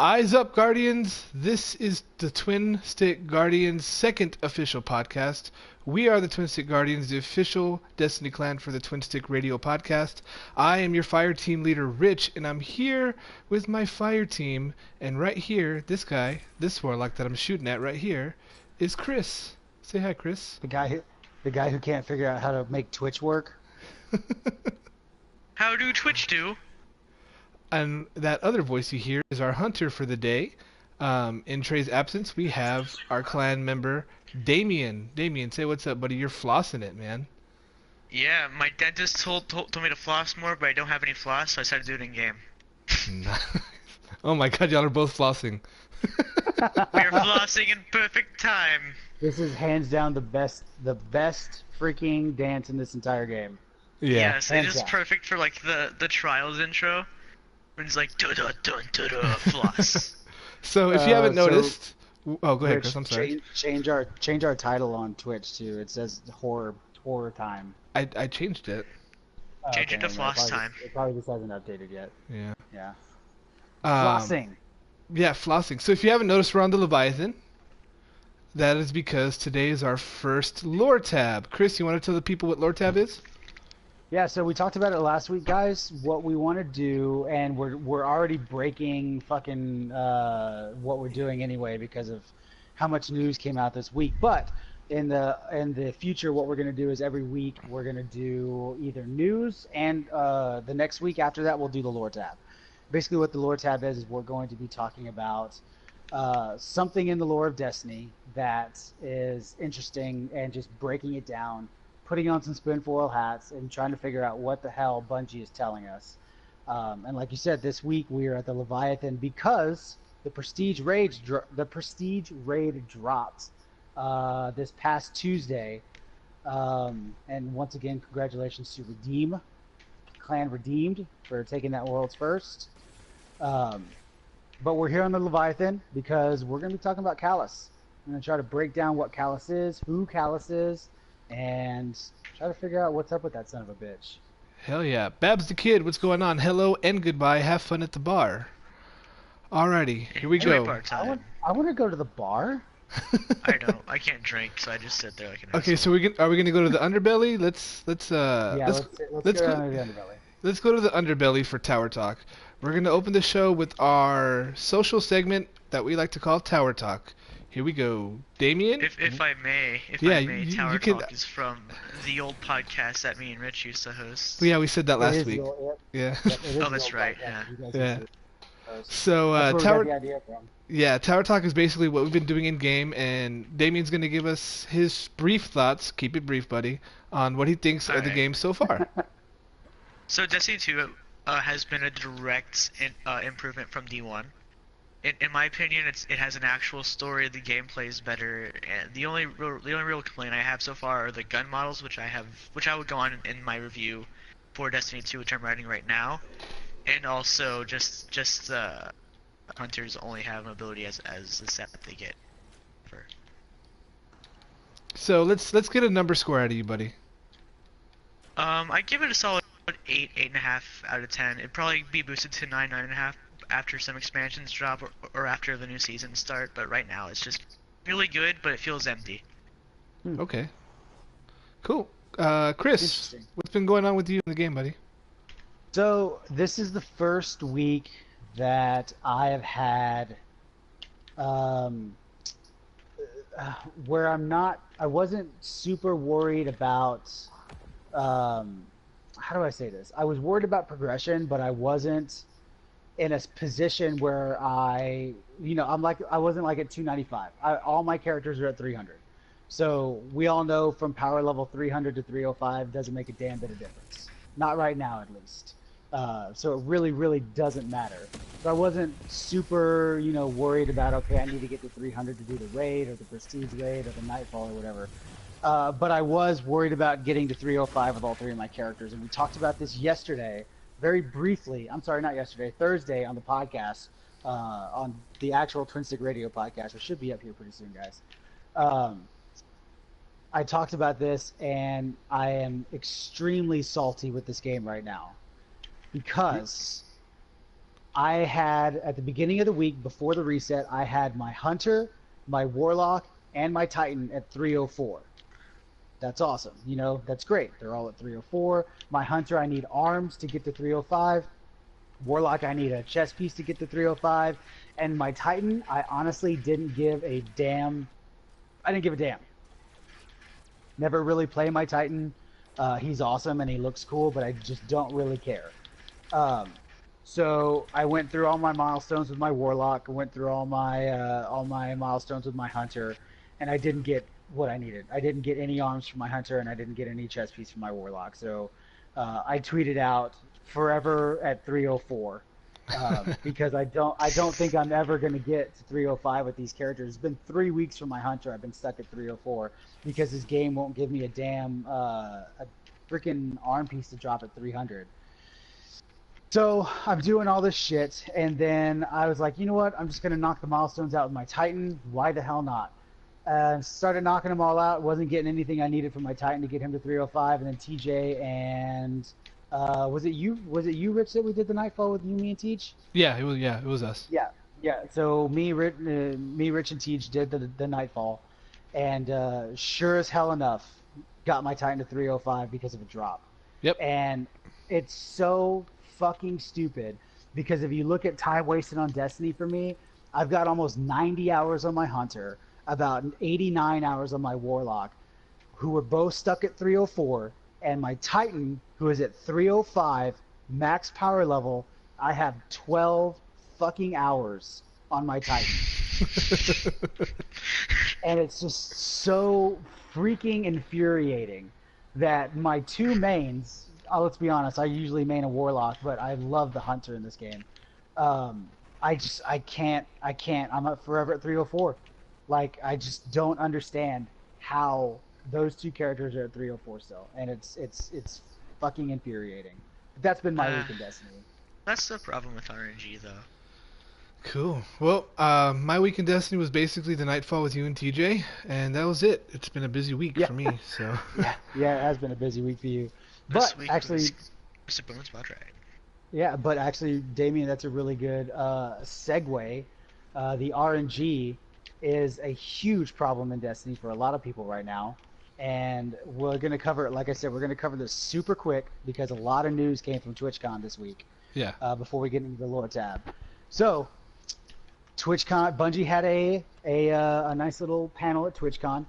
Eyes up, Guardians! This is the Twin Stick Guardians' second official podcast. We are the Twin Stick Guardians, the official Destiny clan for the Twin Stick Radio podcast. I am your fire team leader, Rich, and I'm here with my fire team. And right here, this guy, this warlock that I'm shooting at right here, is Chris. Say hi, Chris. The guy who can't figure out how to make Twitch work. How do Twitch do? And that other voice you hear is our hunter for the day. In Trey's absence, we have our clan member, Damien. Damien, say what's up, buddy. You're flossing it, man. Yeah, my dentist told me to floss more, but I don't have any floss, so I decided to do it in game. Oh my god, y'all are both flossing. We're flossing in perfect time. This is hands down the best freaking dance in this entire game. Yeah. Yes, it is perfect for like the trials intro. When it's like dun dun dun dun dun floss. So if you haven't noticed, oh, go ahead, Chris. I'm sorry. Change our title on Twitch too. It says horror time. I changed it. Change it to floss time. It probably just hasn't updated yet. Yeah. Yeah. Flossing. Yeah, flossing. So if you haven't noticed, we're on the Leviathan. That is because today is our first lore tab. Chris, you want to tell the people what lore tab is? Yeah, so we talked about it last week, guys. What we want to do, and we're already breaking fucking what we're doing anyway because of how much news came out this week. But in the future, what we're gonna do is every week we're gonna do either news, and the next week after that we'll do the lore tab. Basically, what the lore tab is we're going to be talking about something in the lore of Destiny that is interesting and just breaking it down, putting on some spoonfoil hats and trying to figure out what the hell Bungie is telling us. And like you said, this week we are at the Leviathan because the Prestige raid dropped this past Tuesday. And once again, congratulations to Clan Redeemed for taking that world's first. But we're here on the Leviathan because we're going to be talking about Callus. I'm going to try to break down what Callus is, who Callus is, and try to figure out what's up with that son of a bitch. Hell yeah. Babs the Kid, what's going on? Hello and goodbye. Have fun at the bar. Alrighty, here we go. I want to go to the bar. I don't. I can't drink, so I just sit there like an Okay, asshole. so are we gonna go to the underbelly? Let's let's go to the underbelly. Let's go to the underbelly for Tower Talk. We're gonna open the show with our social segment that we like to call Tower Talk. Here we go, Damien. If I may, Tower Talk is from the old podcast that me and Rich used to host. Yeah, we said that last week. Yeah. Oh, that's right. Yeah. So Tower. The idea from. Yeah, Tower Talk is basically what we've been doing in game, and Damien's gonna give us his brief thoughts. Keep it brief, buddy, on what he thinks of the game so far. So Destiny 2 has been a direct improvement from D1. In my opinion, it has an actual story. The gameplay is better, and the only real complaint I have so far are the gun models, which I would go on in my review for Destiny 2, which I'm writing right now, and also just hunters only have an ability as the set that they get. So let's get a number score out of you, buddy. I give it a solid 8.5 out of 10. It'd probably be boosted to 9.5 after some expansions drop or after the new season start, but right now it's just really good, but it feels empty. Okay. Cool. Chris, what's been going on with you in the game, buddy? So this is the first week that I have had where I wasn't super worried about how do I say this? I was worried about progression, but I wasn't in a position where I wasn't like at 295. All my characters are at 300. So we all know from power level 300 to 305 doesn't make a damn bit of difference. Not right now, at least. So it really, really doesn't matter. So I wasn't super, worried about, okay, I need to get to 300 to do the raid or the prestige raid or the nightfall or whatever. But I was worried about getting to 305 with all three of my characters, and we talked about this yesterday, very briefly. I'm sorry, not yesterday, Thursday on the podcast, on the actual Twin Stick Radio podcast, which should be up here pretty soon, guys. I talked about this, and I am extremely salty with this game right now because I had at the beginning of the week before the reset, I had my Hunter, my Warlock, and my Titan at 304. That's awesome. You know, that's great. They're all at 304. My Hunter, I need arms to get to 305. Warlock, I need a chest piece to get to 305. And my Titan, I honestly didn't give a damn. I didn't give a damn. Never really play my Titan. He's awesome and he looks cool, but I just don't really care. Um, so I went through all my milestones with my Warlock. I went through all my milestones with my Hunter, and I didn't get what I needed. I didn't get any arms for my Hunter, and I didn't get any chest piece for my Warlock. So I tweeted out forever at 304 because I don't think I'm ever going to get to 305 with these characters. It's been 3 weeks for my Hunter. I've been stuck at 304 because this game won't give me a damn a freaking arm piece to drop at 300. So I'm doing all this shit, and then I was like, you know what? I'm just gonna knock the milestones out with my Titan. Why the hell not? Started knocking them all out. Wasn't getting anything I needed from my Titan to get him to 305, and then TJ and was it you, Rich, that we did the Nightfall with you, me, and Teach? Yeah, it was us. Yeah, yeah. So me, Rich, and Teach did the Nightfall, and sure as hell enough, got my Titan to 305 because of a drop. Yep. And it's so fucking stupid because if you look at time wasted on Destiny for me, I've got almost 90 hours on my Hunter, about 89 hours on my Warlock, who were both stuck at 304, and my Titan, who is at 305 max power level. I have 12 fucking hours on my Titan. And it's just so freaking infuriating that my two mains, let's be honest, I usually main a Warlock, but I love the Hunter in this game. I can't. I'm up forever at 304. Like, I just don't understand how those two characters are at 304 still, and it's fucking infuriating. But that's been my week in Destiny. That's the problem with RNG, though. Cool. Well, my week in Destiny was basically the Nightfall with you and TJ, and that was it. It's been a busy week for me, so. Yeah, it has been a busy week for you. This But week actually, was a bonus spot, right? yeah, but actually, Damien, that's a really good segue. The RNG is a huge problem in Destiny for a lot of people right now. And we're going to cover it, like I said, we're going to cover this super quick because a lot of news came from TwitchCon this week. Yeah. Before we get into the lore tab. So, TwitchCon, Bungie had a nice little panel at TwitchCon.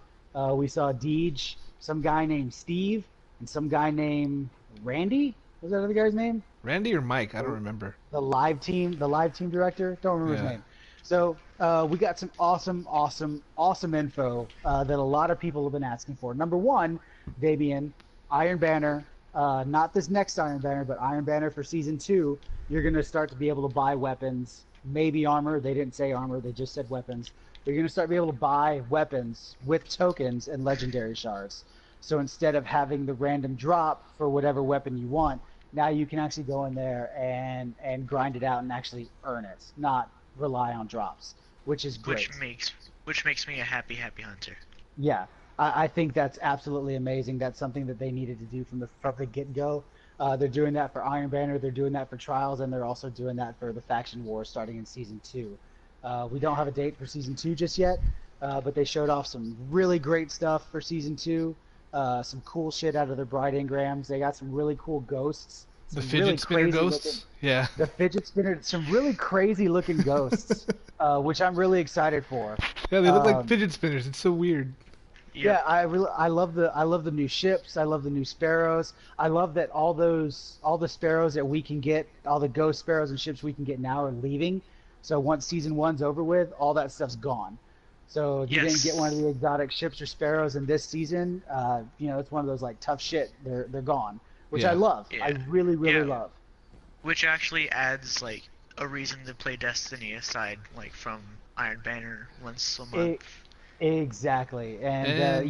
We saw Deej, some guy named Steve, and some guy named Randy. Was that other guy's name? Randy or Mike? I don't remember. The live team director. Don't remember his name. So we got some awesome info that a lot of people have been asking for. Number one, Damien, Iron Banner. Not this next Iron Banner, but Iron Banner for Season 2. You're going to start to be able to buy weapons, maybe armor. They didn't say armor. They just said weapons. You're going to start to be able to buy weapons with tokens and legendary shards. So instead of having the random drop for whatever weapon you want, now you can actually go in there and grind it out and actually earn it, not rely on drops, which is great. Which makes me a happy hunter. Yeah, I think that's absolutely amazing. That's something that they needed to do from the get-go. They're doing that for Iron Banner, they're doing that for Trials, and they're also doing that for the Faction Wars starting in Season 2. We don't have a date for Season 2 just yet, but they showed off some really great stuff for Season 2. Some cool shit out of their Bride Engrams. They got some really cool ghosts. The fidget spinner ghosts? Yeah. The fidget spinner, some really crazy looking ghosts, which I'm really excited for. Yeah, they look like fidget spinners. It's so weird. Yeah, I love the new ships. I love the new sparrows. I love that all the sparrows that we can get, all the ghost sparrows and ships we can get now are leaving. So once Season 1's over with, all that stuff's gone. So if you didn't get one of the exotic ships or sparrows in this season, it's one of those like tough shit. They're gone, which I love. Yeah. I really love. Which actually adds like a reason to play Destiny aside like from Iron Banner once a month. Exactly, and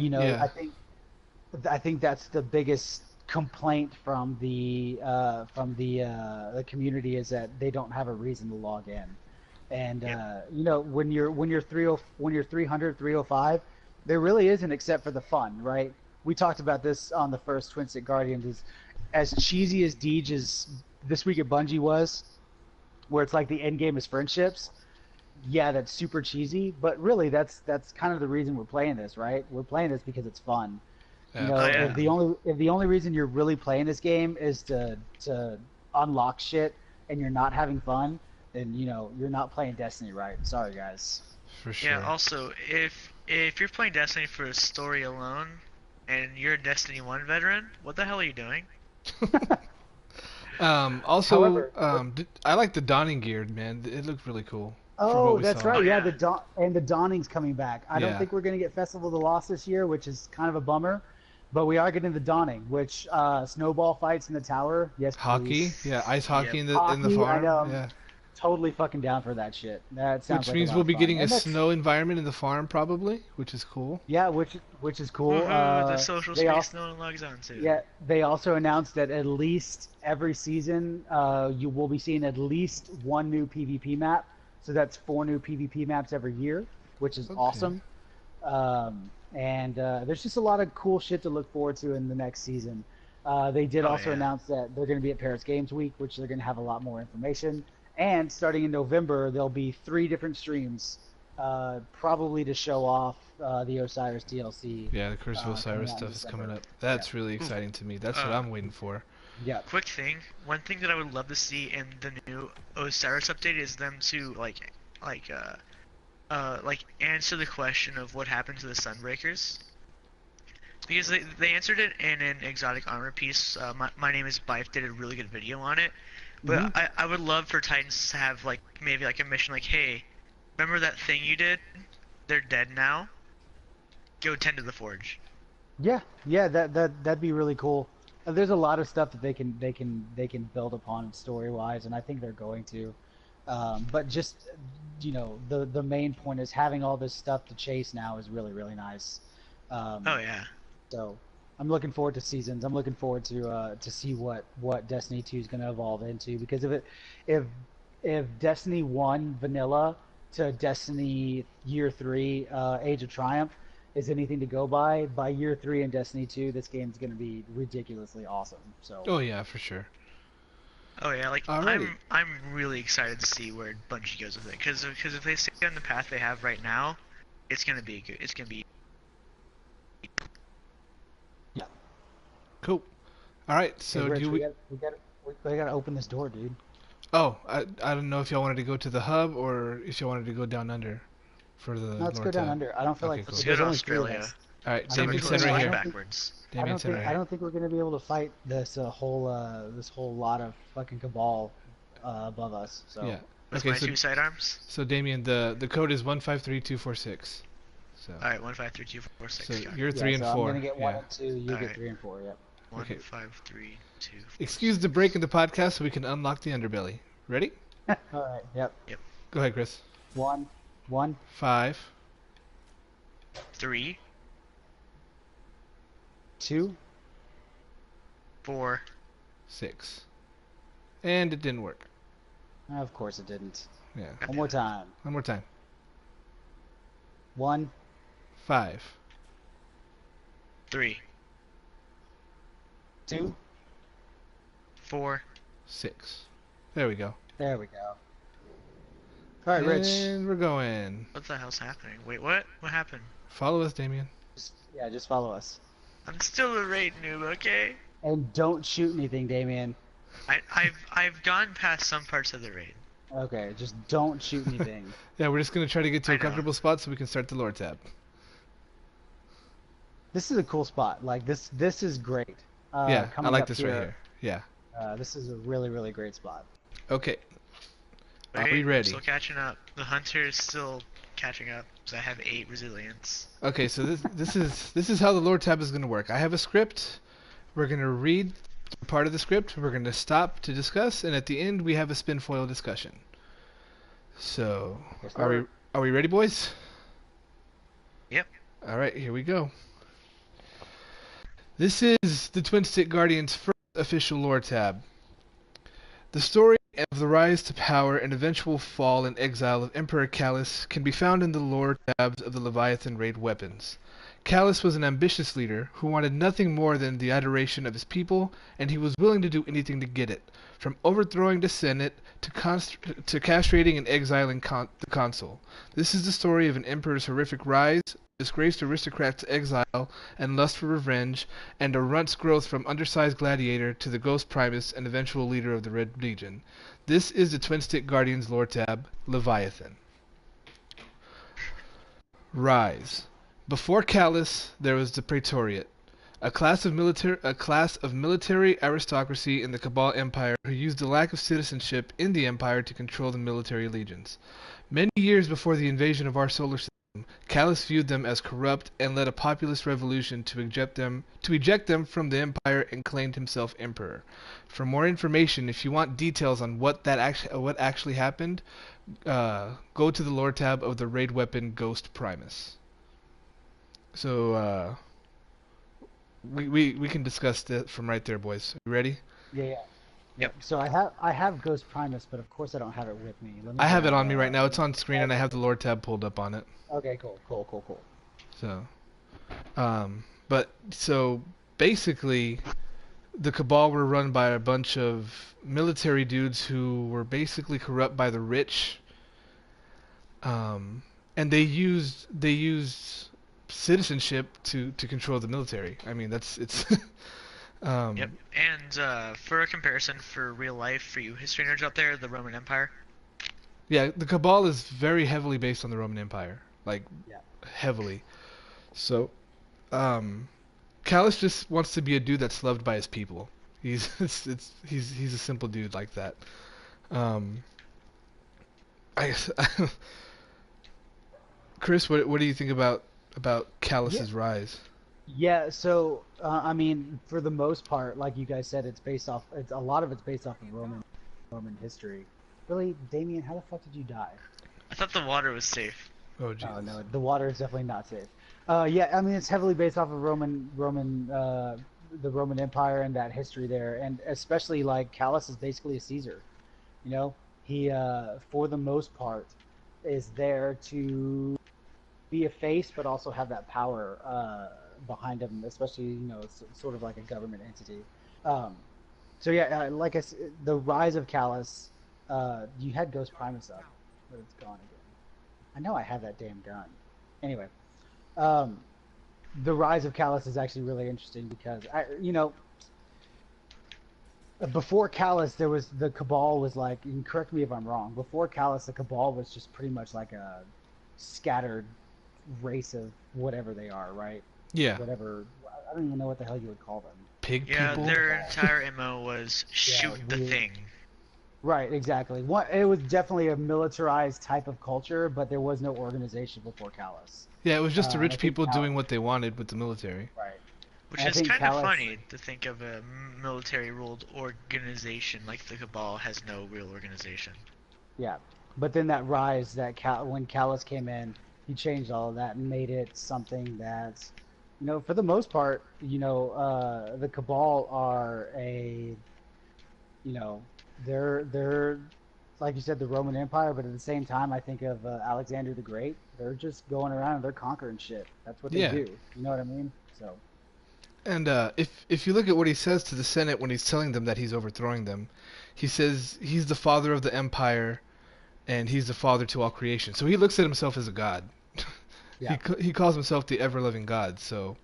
I think that's the biggest complaint from the community is that they don't have a reason to log in. And when you're 300, 305, there really isn't except for the fun, right? We talked about this on the first Twin Stick Guardians. As cheesy as Deej this week at Bungie was, where it's like the end game is friendships. Yeah, that's super cheesy, but really that's kind of the reason we're playing this, right? We're playing this because it's fun. You know, yeah. if the only reason you're really playing this game is to unlock shit and you're not having fun, then you know you're not playing Destiny right. Sorry, guys. For sure. Yeah. Also, if you're playing Destiny for a story alone, and you're a Destiny 1 veteran, what the hell are you doing? Also, However, I like the Dawning gear, man. It looked really cool. from what Oh, we that's saw. right. Oh, Yeah, yeah. the Dawning's coming back. I Yeah. don't think we're going to get Festival of the Lost this year, which is kind of a bummer. But we are getting the Dawning, which snowball fights in the tower. Yes, Hockey, please. yeah, ice hockey Yep. in the Hockey, I farm, know. I'm yeah. totally fucking down for that shit. That sounds Which like a means lot we'll of be fun. getting a And that's, snow environment in the farm probably, which is cool. yeah, which is cool. Woohoo, the social They space also, no one logs on to. yeah, they also announced that at least every season, you will be seeing at least one new PvP map. So that's 4 new PvP maps every year, which is Okay. awesome. And there's just a lot of cool shit to look forward to in the next season. They did Oh, also yeah. announce that they're going to be at Paris Games Week, which they're going to have a lot more information. And starting in November, there'll be 3 different streams, probably to show off the Osiris DLC. Yeah, the Curse of coming Osiris out in stuff is coming December. up. That's really exciting to me. That's what Uh, I'm waiting for. Yeah. Quick thing, one thing that I would love to see in the new Osiris update is them to like answer the question of what happened to the Sunbreakers. Because they answered it in an exotic armor piece. My name is Bife did a really good video on it. But Mhm. I would love for Titans to have like maybe like a mission like, hey, remember that thing you did? They're dead now. Go tend to the forge. Yeah, yeah, that'd be really cool. There's a lot of stuff that they can build upon story wise, and I think they're going to. But just the main point is having all this stuff to chase now is really really nice. Oh yeah. So I'm looking forward to seasons. I'm looking forward to see what Destiny 2 is going to evolve into, because if Destiny 1 vanilla to Destiny Year 3 Age of Triumph is anything to go by Year 3 in Destiny 2, this game's going to be ridiculously awesome. So Oh yeah, for sure. Oh yeah, like Alrighty. I'm really excited to see where Bungie goes with it, because if they stay on the path they have right now, it's gonna be good. It's gonna be yeah. Cool. All right, Hey, so Rich, do we? we got to open this door, dude. Oh, I don't know if y'all wanted to go to the hub or if y'all wanted to go down under for the No, let's go Lord down tab. under. I don't feel Okay, like cool. let's there's go to only 3 of Australia. us. All right, I don't Damien, think send we're right gonna- here. I don't think- backwards. Damien, send right I here. don't think we're gonna be able to fight this whole lot of fucking cabal above us. So Yeah. With Okay, my so 2 sidearms. so Damien, the code is 153246. So All right, 1532446. so got it. you're yeah, 3 and so 4. I'm gonna get 1 Yeah. and 2. You Alright. get 3 and 4. Yep. Okay. 15324. Excuse the break in the podcast so we can unlock the underbelly. Ready? All right. Yep. Go ahead, Chris. 1, 1, 5. 3, 2. 4. 6. And it didn't work. Of course it didn't. Yeah. One more time. One more time. 1, 5. 3, 2. 4. 6. There we go. There we go. All right, Rich. And we're going. What the hell's happening? Wait, what? What happened? Follow us, Damien. Just follow us. I'm still a raid noob, okay? And don't shoot anything, Damien. I've gone past some parts of the raid. Okay, just don't shoot anything. Yeah, we're just gonna try to get to I a know. comfortable spot so we can start the Lord tab. This is a cool spot. Like this is great. Yeah, I coming like up this right here. Yeah. This is a really really great spot. Okay. Are Wait, we I'm ready? still catching up. The hunter is still catching up, because I have 8 resilience. Okay, so this is how the Lord tab is gonna work. I have a script. We're gonna read part of the script. We're gonna stop to discuss, and at the end we have a spin foil discussion. So, Yes, are sir. we ready, boys? Yep. All right, here we go. This is the Twin Stick Guardians' first official lore tab. The story of the rise to power and eventual fall and exile of Emperor Callus can be found in the lore tabs of the Leviathan raid weapons. Callus was an ambitious leader who wanted nothing more than the adoration of his people, and he was willing to do anything to get it, from overthrowing the Senate to castrating and exiling the consul. This is the story of an emperor's horrific rise, disgraced aristocrat's exile and lust for revenge, and a runt's growth from undersized gladiator to the Ghost Primus and eventual leader of the Red Legion. This is the Twin Stick Guardians lore tab, Leviathan. Rise. Before Callus, there was the Praetoriate, a class of military aristocracy in the Cabal Empire who used the lack of citizenship in the Empire to control the military legions. Many years before the invasion of our solar system, Callus viewed them as corrupt and led a populist revolution to eject them from the Empire and claimed himself emperor. For more information, if you want details on what actually happened, go to the lore tab of the raid weapon Ghost Primus. So we can discuss that from right there, boys. You ready? Yeah. Yep. So I have Ghost Primus, but of course I don't have it with me. I have it on me right now. It's on screen, and I have the lore tab pulled up on it. Okay, cool. So, so basically, the Cabal were run by a bunch of military dudes who were basically corrupt by the rich. And they used citizenship to control the military. I mean, it's Yep. And for a comparison for real life, for you history nerds out there, the Roman Empire. Yeah, the Cabal is very heavily based on the Roman Empire, like heavily. So, Callus just wants to be a dude that's loved by his people. He's a simple dude like that. Chris, what do you think about Callus's rise? Yeah, so I mean, for the most part, like you guys said, a lot of it's based off of Roman history. Really, Damien, how the fuck did you die? I thought the water was safe. Oh, Jesus. Oh no, the water is definitely not safe. Yeah, I mean it's heavily based off of the Roman Empire and that history there, and especially like Callus is basically a Caesar. You know, he for the most part is there to be a face, but also have that power behind him, especially sort of like a government entity. So yeah, like I said, the rise of Callus. You had Ghost Primus up, but it's gone again. I know I have that damn gun. Anyway, the rise of Callus is actually really interesting because before Callus, there was the Cabal was like, and correct me if I'm wrong. Before Callus, the Cabal was just pretty much like a scattered race of whatever they are, right? Yeah. Whatever. I don't even know what the hell you would call them. Pig Yeah, people. their entire MO was shoot the thing. Right, exactly. It was definitely a militarized type of culture, but there was no organization before Callus. Yeah, it was just the rich people doing what they wanted with the military. Right. Which is kind of funny to think of a military-ruled organization like the Cabal has no real organization. Yeah, but then that rise, when Callus came in, he changed all of that and made it something that, for the most part, the Cabal are they're like you said, the Roman Empire, but at the same time, I think of Alexander the Great. They're just going around and they're conquering shit. That's what they do. You know what I mean? So. And if you look at what he says to the Senate when he's telling them that he's overthrowing them, he says he's the father of the empire, and he's the father to all creation. So he looks at himself as a god. Yeah. He calls himself the ever-loving god. So.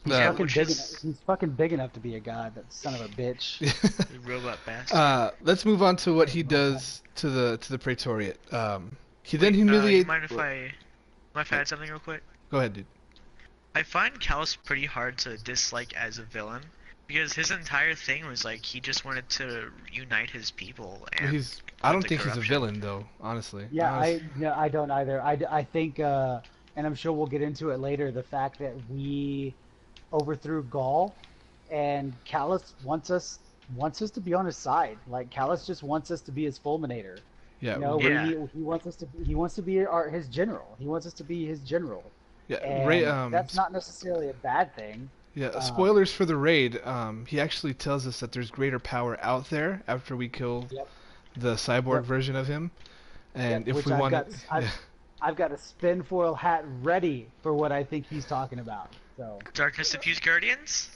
He's fucking big enough to be a god, that son of a bitch. Robot bastard. Let's move on to what he does to the Praetoriate. He then humiliates. You mind if I add something real quick? Go ahead, dude. I find Callus pretty hard to dislike as a villain because his entire thing was like he just wanted to unite his people. And I don't think he's a villain though, honestly. Yeah, I don't either. I think, and I'm sure we'll get into it later, the fact that we overthrew Gaul, and Callus wants us to be on his side. Like Callus just wants us to be his fulminator. Yeah. He wants to be his general. He wants us to be his general. Yeah. And that's not necessarily a bad thing. Yeah. Spoilers for the raid. He actually tells us that there's greater power out there after we kill the cyborg version of him, and if we want, I've got a spin foil hat ready for what I think he's talking about. So Darkness infused guardians.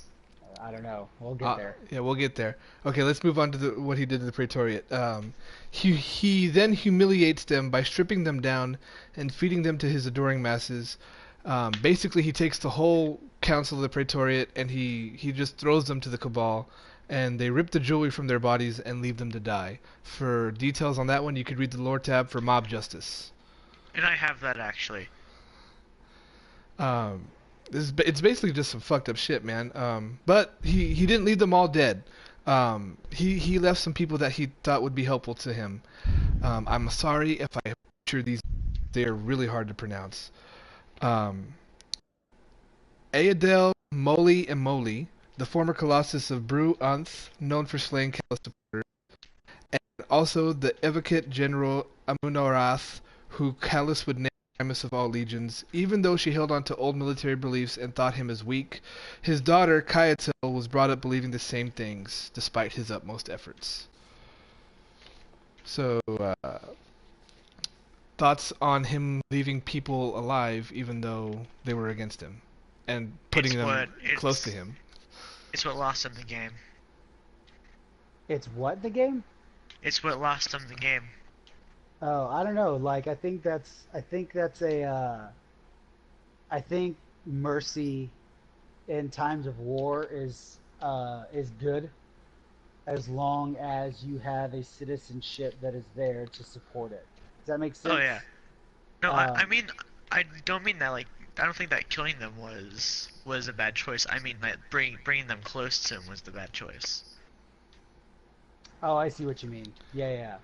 I don't know. We'll get there. Yeah, we'll get there. Okay, let's move on to what he did to the Praetoriate. He then humiliates them by stripping them down and feeding them to his adoring masses. Basically, he takes the whole council of the Praetoriate and he just throws them to the Cabal, and they rip the jewelry from their bodies and leave them to die. For details on that one, you could read the lore tab for Mob Justice. And I have that actually. It's basically just some fucked up shit, man. But he didn't leave them all dead. He left some people that he thought would be helpful to him. I'm sorry if I butcher these. They are really hard to pronounce. Aedel, Moli, and Moli, the former Colossus of Bru Unth, known for slaying Callus supporters, and also the Evocate General Amunorath, who Callus would name Primus of all legions. Even though she held on to old military beliefs and thought him as weak, his daughter Kyatel was brought up believing the same things, despite his utmost efforts. So, thoughts on him leaving people alive even though they were against him, and putting them close to him. It's what lost him the game. It's what the game? It's what lost him the game. Oh, I don't know. Like I think mercy in times of war is good as long as you have a citizenship that is there to support it. Does that make sense? Oh yeah. No, I mean, I don't mean that like. I don't think that killing them was a bad choice. I mean that bringing them close to him was the bad choice. Oh, I see what you mean. Yeah.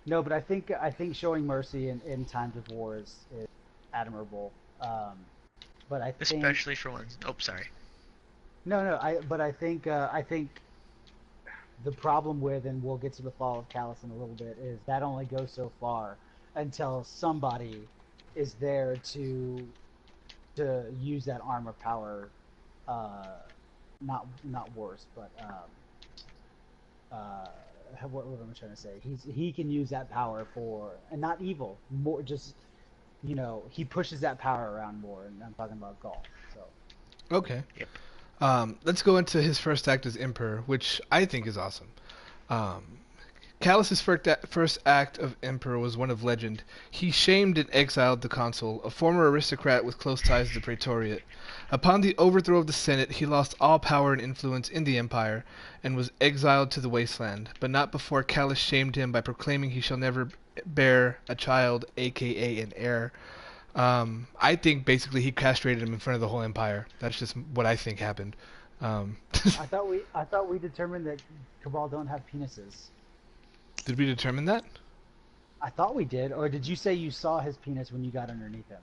No, but I think showing mercy in times of war is admirable. But I think especially for one. Oh, sorry. No. I think the problem with, and we'll get to the fall of Callus in a little bit, is that only goes so far until somebody is there to use that armor power, not worse, but what am I trying to say? He can use that power for, and not evil, more just, he pushes that power around more, and I'm talking about Gaul. So. Okay. Yep. Let's go into his first act as Emperor, which I think is awesome. Callus's first act of Emperor was one of legend. He shamed and exiled the consul, a former aristocrat with close ties to the Praetoriate. Upon the overthrow of the Senate, he lost all power and influence in the empire, and was exiled to the wasteland, but not before Callus shamed him by proclaiming he shall never bear a child, aka an heir. I think basically he castrated him in front of the whole empire. That's just what I think happened. I thought we determined that Cabal don't have penises. Did we determine that? I thought we did, or did you say you saw his penis when you got underneath him?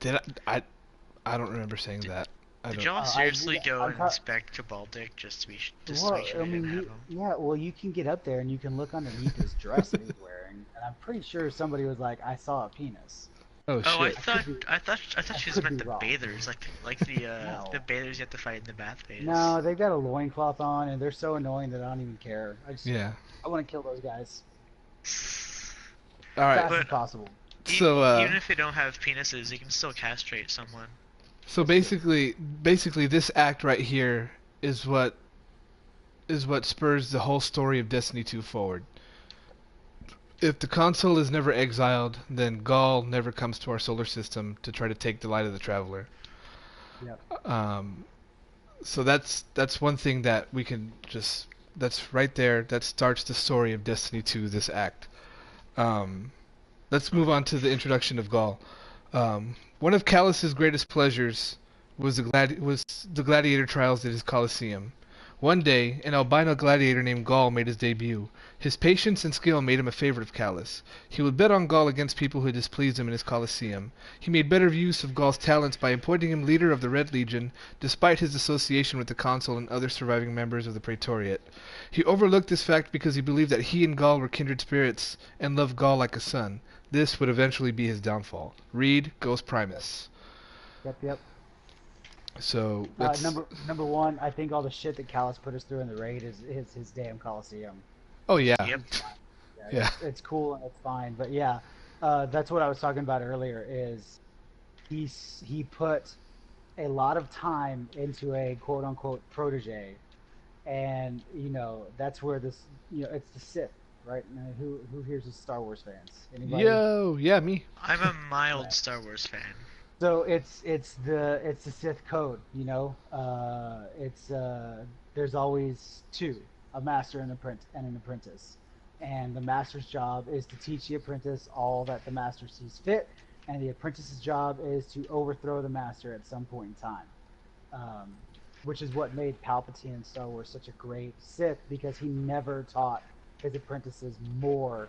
Did I don't remember saying that. Did y'all seriously go and inspect Cabal dick just to make sure he didn't have him? Yeah, well, you can get up there and you can look underneath his dress that he's wearing, and I'm pretty sure somebody was like, "I saw a penis." Oh shit! I thought she meant the bathers, like No. the bathers you have to fight in the bath phase. No, they've got a loincloth on, and they're so annoying that I don't even care. I want to kill those guys. All right. Fast as possible. So even if they don't have penises, you can still castrate someone. So basically, this act right here is what spurs the whole story of Destiny 2 forward. If the consul is never exiled, then Gaul never comes to our solar system to try to take the light of the traveler. Yep. So that's one thing that we can just, that's right there, that starts the story of Destiny 2, this act. Let's move on to the introduction of Gaul. One of Callus's greatest pleasures was the gladiator trials at his Colosseum. One day, an albino gladiator named Gaul made his debut. His patience and skill made him a favorite of Callus. He would bet on Gaul against people who had displeased him in his Colosseum. He made better use of Gaul's talents by appointing him leader of the Red Legion, despite his association with the consul and other surviving members of the Praetoriate. He overlooked this fact because he believed that he and Gaul were kindred spirits and loved Gaul like a son. This would eventually be his downfall. Read Ghost Primus. Yep. So number one, I think all the shit that Callus put us through in the raid is his damn Colosseum. Oh yeah. Yep. Yeah. It's cool and it's fine, but yeah, That's what I was talking about earlier. Is he put a lot of time into a quote unquote protege, and that's where this it's the Sith, right? Now, who here's is Star Wars fans? Anybody? Yo, yeah, me. I'm a mild Right. Star Wars fan. So it's the Sith code, it's there's always two, a master and an apprentice, and the master's job is to teach the apprentice all that the master sees fit, and the apprentice's job is to overthrow the master at some point in time, um, which is what made Palpatine in Star Wars such a great Sith, because he never taught his apprentices more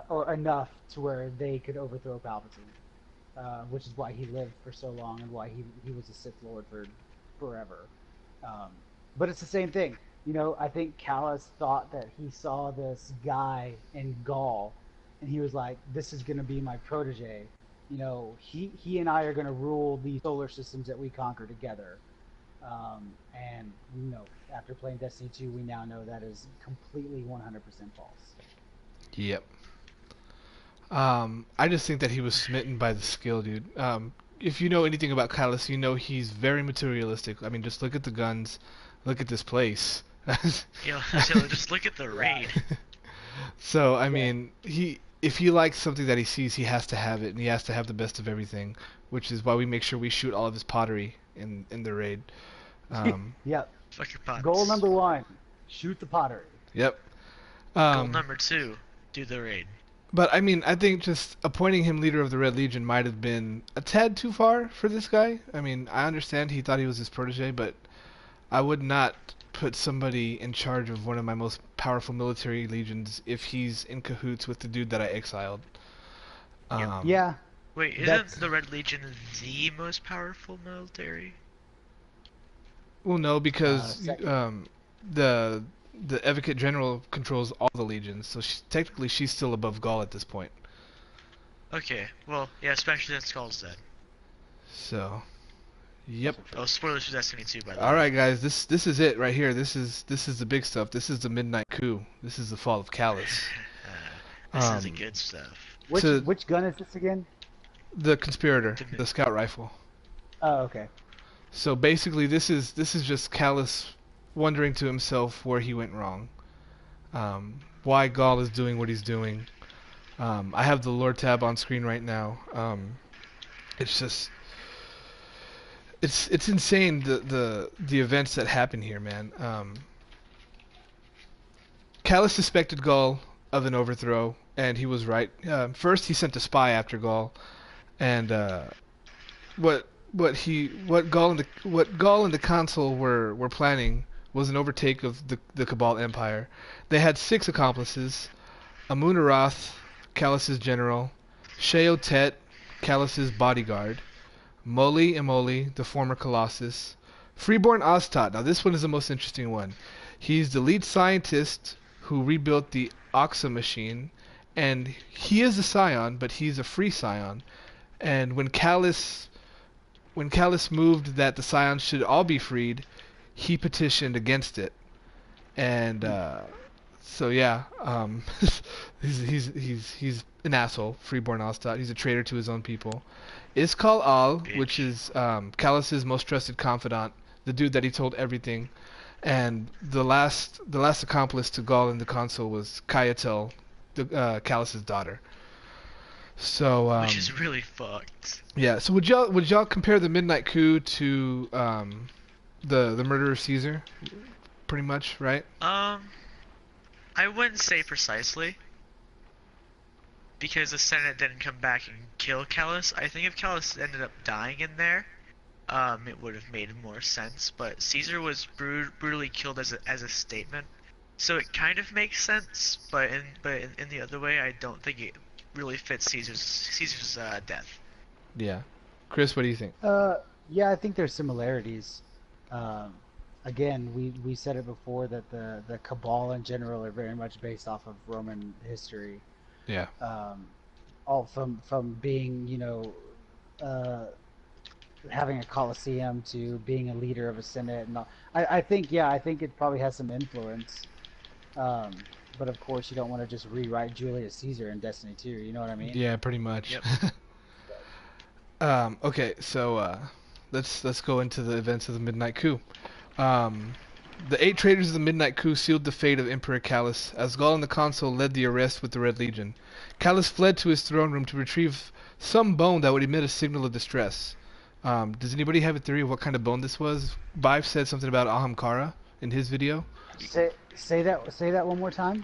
or enough to where they could overthrow Palpatine. Which is why he lived for so long and why he was a Sith Lord for forever. Um, but it's the same thing. I think Callus thought that he saw this guy in Gaul, and he was like, "This is going to be my protege. He and I are going to rule the solar systems that we conquer together." And after playing Destiny 2, we now know that is completely 100% false. Yep. I just think that he was smitten by the skill, dude. If you know anything about Callus, you know he's very materialistic. I mean, just look at the guns, look at this place. Just look at the raid. So, I Yeah. mean, if he likes something that he sees, he has to have it, and he has to have the best of everything, which is why we make sure we shoot all of his pottery in the raid. Yep. Fuck your pots. Goal number 1: shoot the pottery. Yep. Goal number 2: do the raid. But I mean, I think just appointing him leader of the Red Legion might have been a tad too far for this guy. I mean, I understand he thought he was his protege, but I would not put somebody in charge of one of my most powerful military legions if he's in cahoots with the dude that I exiled. Yeah. Wait, isn't the Red Legion the most powerful military? Well, no, because Second. the Advocate General controls all the legions, so technically she's still above Gaul at this point. Okay, well, yeah, especially since Skull's dead. So, yep. Oh, spoilers for Destiny 2, by the way. All right, guys, this is it right here. This is the big stuff. This is the midnight coup. This is the fall of Callus. This is the good stuff. Which gun is this again? The conspirator, the scout rifle. Oh, okay. So basically, this is just Callus wondering to himself where he went wrong, why Gaul is doing what he's doing. I have the lore tab on screen right now. It's just it's insane the events that happen here, man. Callus suspected Gaul of an overthrow, and he was right. First, he sent a spy after Gaul, and what Gaul and the Council were planning was an overtake of the Cabal Empire. They had 6 accomplices: Amun-Arath, Callus's general; Sheotet, Callus's bodyguard; Moli Emoli, the former Colossus; Freeborn Ostat. Now this one is the most interesting one. He's the lead scientist who rebuilt the Oxa machine, and he is a scion, but he's a free scion. And when Callus moved that the scions should all be freed, he petitioned against it. And so yeah, he's an asshole, Freeborn Allstott. He's a traitor to his own people. Iskal Al, which is Callus's most trusted confidant, the dude that he told everything, and the last accomplice to Gaul and the consul was Kayatel, Callus's daughter. So Which is really fucked. yeah. So would y'all compare the Midnight Coup to the murder of Caesar? Pretty much, right? I wouldn't say precisely, because the Senate didn't come back and kill Callus. I think if Callus ended up dying in there, it would have made more sense. But Caesar was brutally killed as a statement, so it kind of makes sense. But in the other way, I don't think it really fits Caesar's death. Yeah. Chris, what do you think? Yeah, I think there's similarities. Again, we said it before that the Cabal in general are very much based off of Roman history. Yeah. All from being, having a Colosseum to being a leader of a Senate and all. I think it probably has some influence. but of course you don't want to just rewrite Julius Caesar in Destiny 2. You know what I mean? Yeah, pretty much. Yep. Okay, so let's go into the events of the Midnight Coup. Um, the 8 traitors of the Midnight Coup sealed the fate of Emperor Callus, as Gaul and the Consul led the arrest with the Red Legion. Callus fled to his throne room to retrieve some bone that would emit a signal of distress. Does anybody have a theory of what kind of bone this was? Bive said something about Ahamkara in his video. Say that one more time.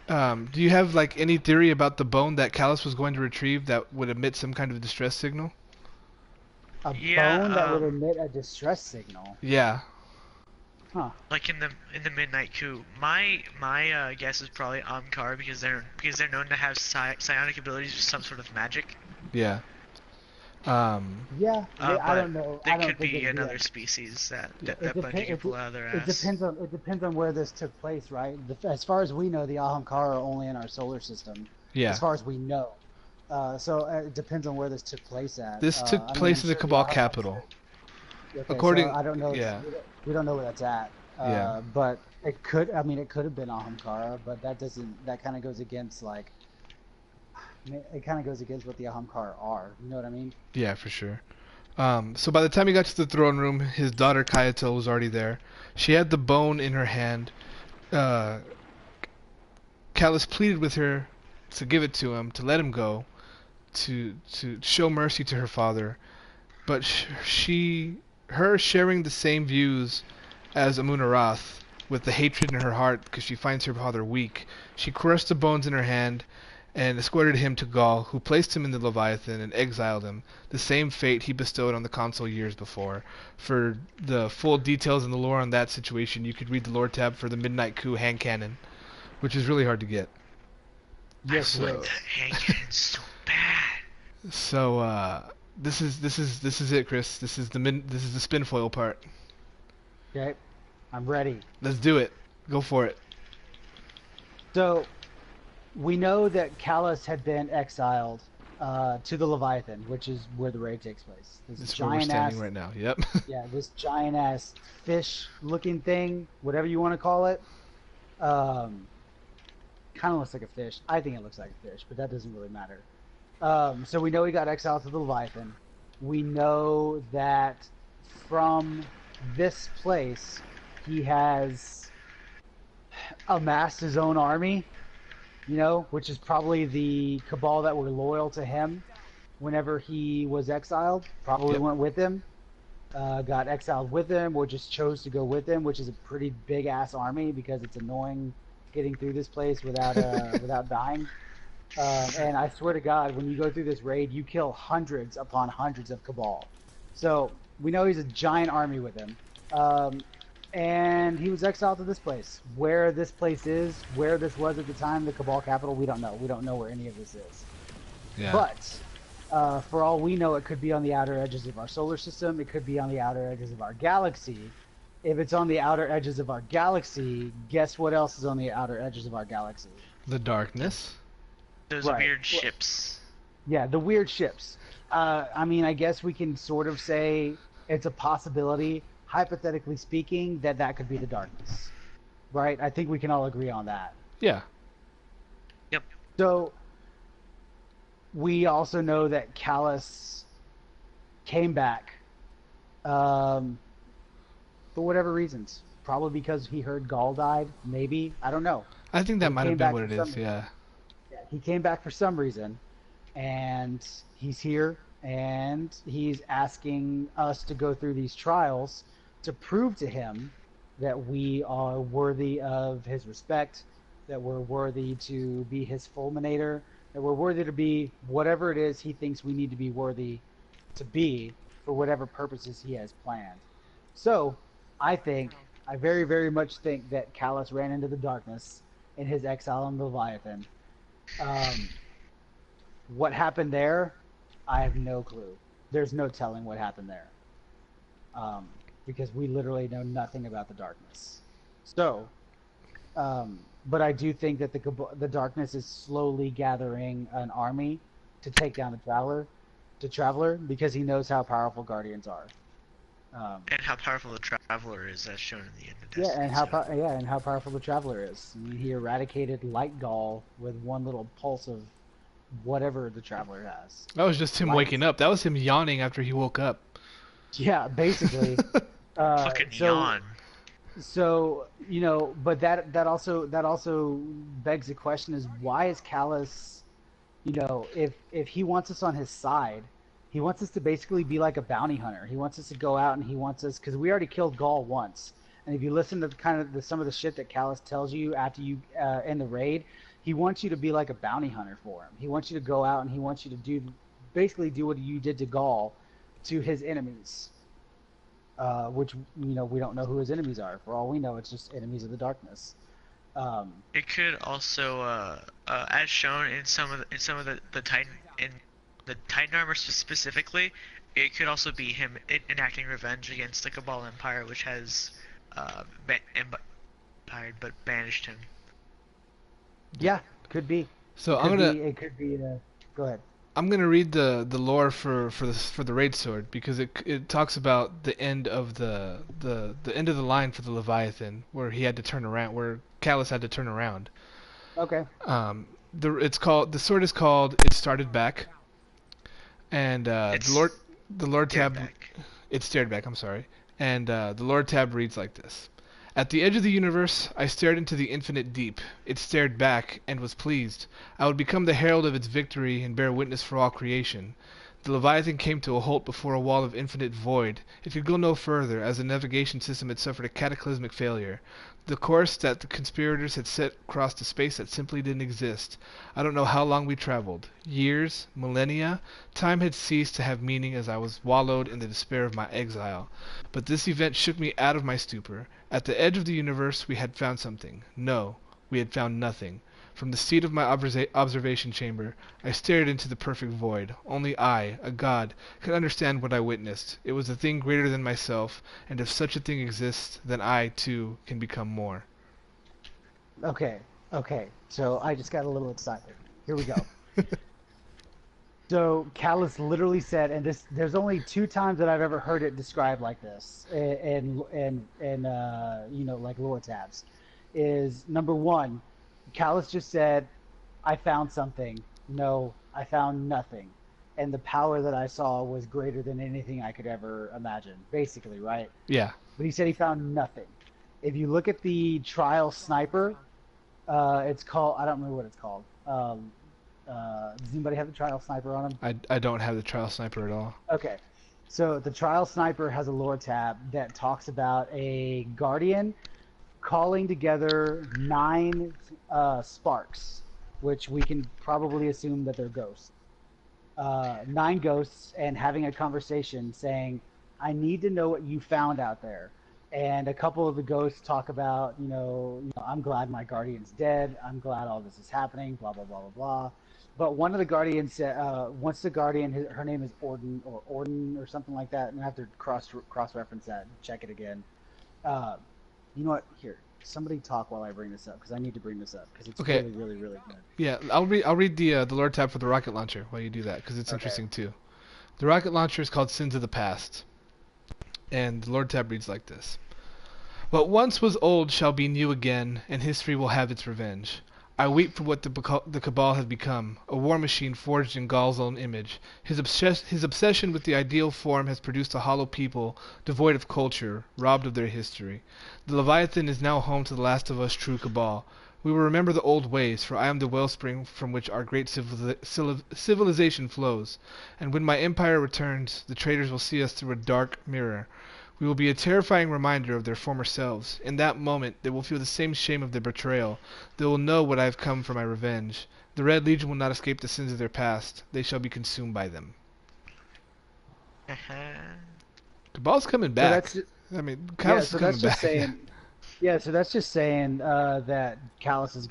Do you have like any theory about the bone that Callus was going to retrieve that would emit some kind of distress signal? A Yeah, bone that would emit a distress signal. Yeah. Huh. Like in the Midnight Coup. My guess is probably Amkar because they're known to have psionic abilities with some sort of magic. Yeah. Yeah, I don't know. They I don't could think be it'd another species that It bunch of people out of their It ass. depends on where this took place, right? As far as we know, the Ahamkara are only in our solar system. Yeah. As far as we know. So it depends on where this took place at. This took I mean, place I'm in the sure Cabal Ahamkara- capital. Okay, According- so I don't know. yeah. We don't know where that's at. Yeah. But it could. I mean, it could have been Ahamkara, but that doesn't. That kind of goes against like. It kind of goes against what the Ahamkara are. You know what I mean? Yeah, for sure. So by the time he got to the throne room, his daughter Kayato was already there. She had the bone in her hand. Callus pleaded with her to give it to him, to let him go, to show mercy to her father. But her sharing the same views as Amunarath, with the hatred in her heart because she finds her father weak, she crushed the bones in her hand and escorted him to Gaul, who placed him in the Leviathan and exiled him, the same fate he bestowed on the consul years before. For the full details and the lore on that situation, you could read the lore tab for the Midnight Coup hand cannon, which is really hard to get. Yes, So- it is. Hand cannon's so bad. So this is it, Chris. This is the spinfoil part. Okay, I'm ready. Let's do it. Go for it. So, we know that Callus had been exiled to the Leviathan, which is where the raid takes place. This This is where we're giant standing ass, right now. Yep. yeah, this giant ass fish-looking thing, whatever you want to call it. Kind of looks like a fish. I think it looks like a fish, but that doesn't really matter. So we know he got exiled to the Leviathan. We know that from this place, he has amassed his own army, you know, which is probably the Cabal that were loyal to him whenever he was exiled. Probably Yep. went with him, got exiled with him, or just chose to go with him, which is a pretty big ass army because it's annoying getting through this place without without dying. And I swear to God, when you go through this raid, you kill hundreds upon hundreds of Cabal. So we know he's a giant army with him. And he was exiled to this place. Where this place is, where this was at the time, the Cabal capital, we don't know. We don't know where any of this is. Yeah. But for all we know, it could be on the outer edges of our solar system. It could be on the outer edges of our galaxy. If it's on the outer edges of our galaxy, guess what else is on the outer edges of our galaxy? The darkness. Those Right. weird ships. Yeah, the weird ships. I mean, I guess we can sort of say it's a possibility, hypothetically speaking, that could be the darkness. Right? I think we can all agree on that. Yeah. Yep. So, we also know that Callus came back for whatever reasons. Probably because he heard Gaul died, maybe. I don't know. I think that He might came have been back what it for is. some- Yeah. He came back for some reason, and he's here, and he's asking us to go through these trials to prove to him that we are worthy of his respect, that we're worthy to be his fulminator, that we're worthy to be whatever it is he thinks we need to be worthy to be for whatever purposes he has planned. So, I very, very much think that Callus ran into the darkness in his exile on Leviathan. What happened there, I have no clue. There's no telling what happened there. Because we literally know nothing about the darkness. So, but I do think that the darkness is slowly gathering an army to take down the Traveler, because he knows how powerful Guardians are. And how powerful the Traveler is, as shown in the end of Yeah, Destiny. and how powerful the Traveler is. I mean, he eradicated Light Gall with one little pulse of whatever the Traveler has. That was just him Light. waking up. That was him yawning after he woke up. Yeah, basically. Fucking so, yawn. So but that also begs the question: is why is Callus, if he wants us on his side, he wants us to basically be like a bounty hunter. He wants us to go out and he wants us because we already killed Gaul once. And if you listen to some of the shit that Callus tells you after you end the raid, he wants you to be like a bounty hunter for him. He wants you to go out and he wants you to basically do what you did to Gaul to his enemies. Which we don't know who his enemies are. For all we know, it's just enemies of the darkness. It could also, as shown in some of the Titan in the Titan armor specifically, it could also be him enacting revenge against the Cabal Empire, which has but banished him. Yeah, could be. So It could be. Go ahead. I'm gonna read the lore for the raid sword because it talks about the end of the end of the line for the Leviathan where he had to turn around, where Callus had to turn around. Okay. The sword is called It Started Back, and the Lord tab Back. It stared back. I'm sorry, and the Lord tab reads like this. At the edge of the universe, I stared into the infinite deep. It stared back, and was pleased. I would become the herald of its victory, and bear witness for all creation. The Leviathan came to a halt before a wall of infinite void. It could go no further, as the navigation system had suffered a cataclysmic failure. The course that the conspirators had set crossed a space that simply didn't exist. I don't know how long we traveled. Years? Millennia? Time had ceased to have meaning as I was wallowed in the despair of my exile. But this event shook me out of my stupor. At the edge of the universe we had found something. No, we had found nothing. From the seat of my observation chamber, I stared into the perfect void. Only I, a god, could understand what I witnessed. It was a thing greater than myself, and if such a thing exists, then I, too, can become more. Okay. So I just got a little excited. Here we go. So Callus literally said, and there's only 2 times that I've ever heard it described like this, and like lore tabs, is number 1. Callus just said, I found something. No, I found nothing. And the power that I saw was greater than anything I could ever imagine, basically, right? Yeah. But he said he found nothing. If you look at the trial sniper, it's called, I don't remember what it's called. Does anybody have the trial sniper on him? I don't have the trial sniper at all. Okay. So the trial sniper has a lore tab that talks about a guardian calling together 9 sparks, which we can probably assume that they're ghosts. 9 ghosts, and having a conversation saying, I need to know what you found out there. And a couple of the ghosts talk about, I'm glad my guardian's dead. I'm glad all this is happening, blah, blah, blah, blah, blah. But one of the guardians said, once the guardian, her name is Orden or something like that, and I have to cross-reference that and check it again. You know what? Here, somebody talk while I bring this up, because I need to bring this up, because it's Okay. really, really, really good. Yeah, I'll read the lore tab for the rocket launcher while you do that, because it's interesting too. The rocket launcher is called Sins of the Past, and the lore tab reads like this. What once was old shall be new again, and history will have its revenge. I weep for what the Cabal has become, a war machine forged in Gaul's own image. His obsession with the ideal form has produced a hollow people, devoid of culture, robbed of their history. The Leviathan is now home to the last of us true Cabal. We will remember the old ways, for I am the wellspring from which our great civilization flows. And when my empire returns, the traitors will see us through a dark mirror. We will be a terrifying reminder of their former selves. In that moment, they will feel the same shame of their betrayal. They will know what I have come for my revenge. The Red Legion will not escape the sins of their past. They shall be consumed by them. Cabal's coming back. So Callus is coming just back. saying. Yeah, so that's just saying that Callus is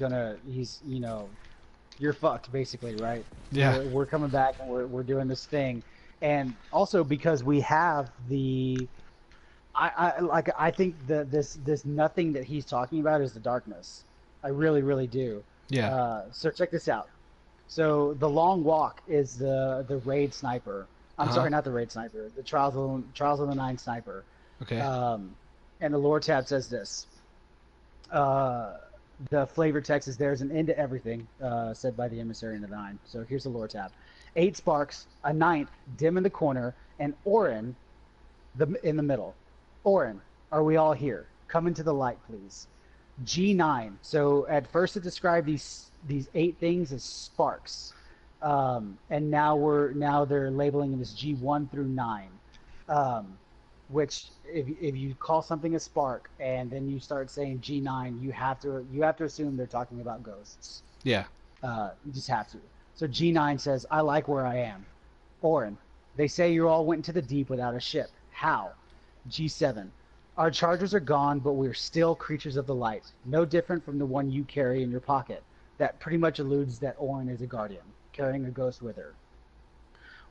you're fucked, basically, right? Yeah. We're coming back and we're doing this thing, and also because we have the. I think that this nothing that he's talking about is the darkness. I really, really do. Yeah. So check this out. So the long walk is the raid sniper. I'm sorry, not the raid sniper. The Trials of the Nine sniper. Okay. And the lore tab says this. The flavor text is there's an end to everything, said by the emissary in the Nine. So here's the lore tab. 8 sparks, a ninth dim in the corner, and Orin in the middle. Orin, are we all here? Come into the light, please. G9. So at first it described these 8 things as sparks, and now they're labeling them as G1 through 9. Which if you call something a spark and then you start saying G9, you have to assume they're talking about ghosts. Yeah. You just have to. So G9 says, I like where I am. Orin, they say you all went into the deep without a ship. How? G7, our chargers are gone, but we're still creatures of the light. No different from the one you carry in your pocket. That pretty much alludes that Orin is a guardian, carrying a ghost with her.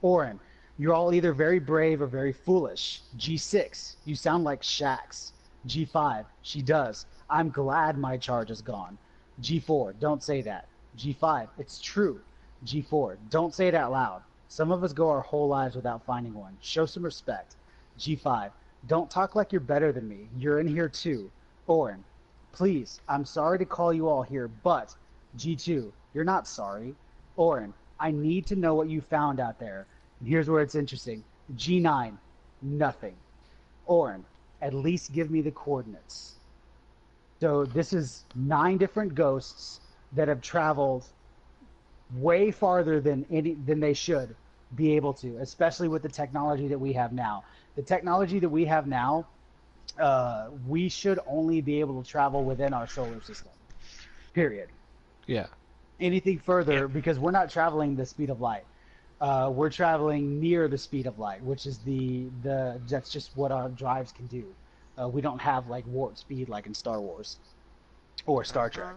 Orin, you're all either very brave or very foolish. G6, you sound like Shax. G5, she does. I'm glad my charge is gone. G4, don't say that. G5, it's true. G4, don't say it out loud. Some of us go our whole lives without finding one. Show some respect. G5, don't talk like you're better than me. You're in here too. Orin, please, I'm sorry to call you all here, but G2, you're not sorry. Orin, I need to know what you found out there. And here's where it's interesting. G9, nothing. Orin, at least give me the coordinates. So this is 9 different ghosts that have traveled way farther than they should be able to, especially with the technology that we have now. The technology that we have now, we should only be able to travel within our solar system. Period. Yeah. Anything further, because we're not traveling the speed of light. We're traveling near the speed of light, which is that's just what our drives can do. We don't have like warp speed like in Star Wars or Star Trek.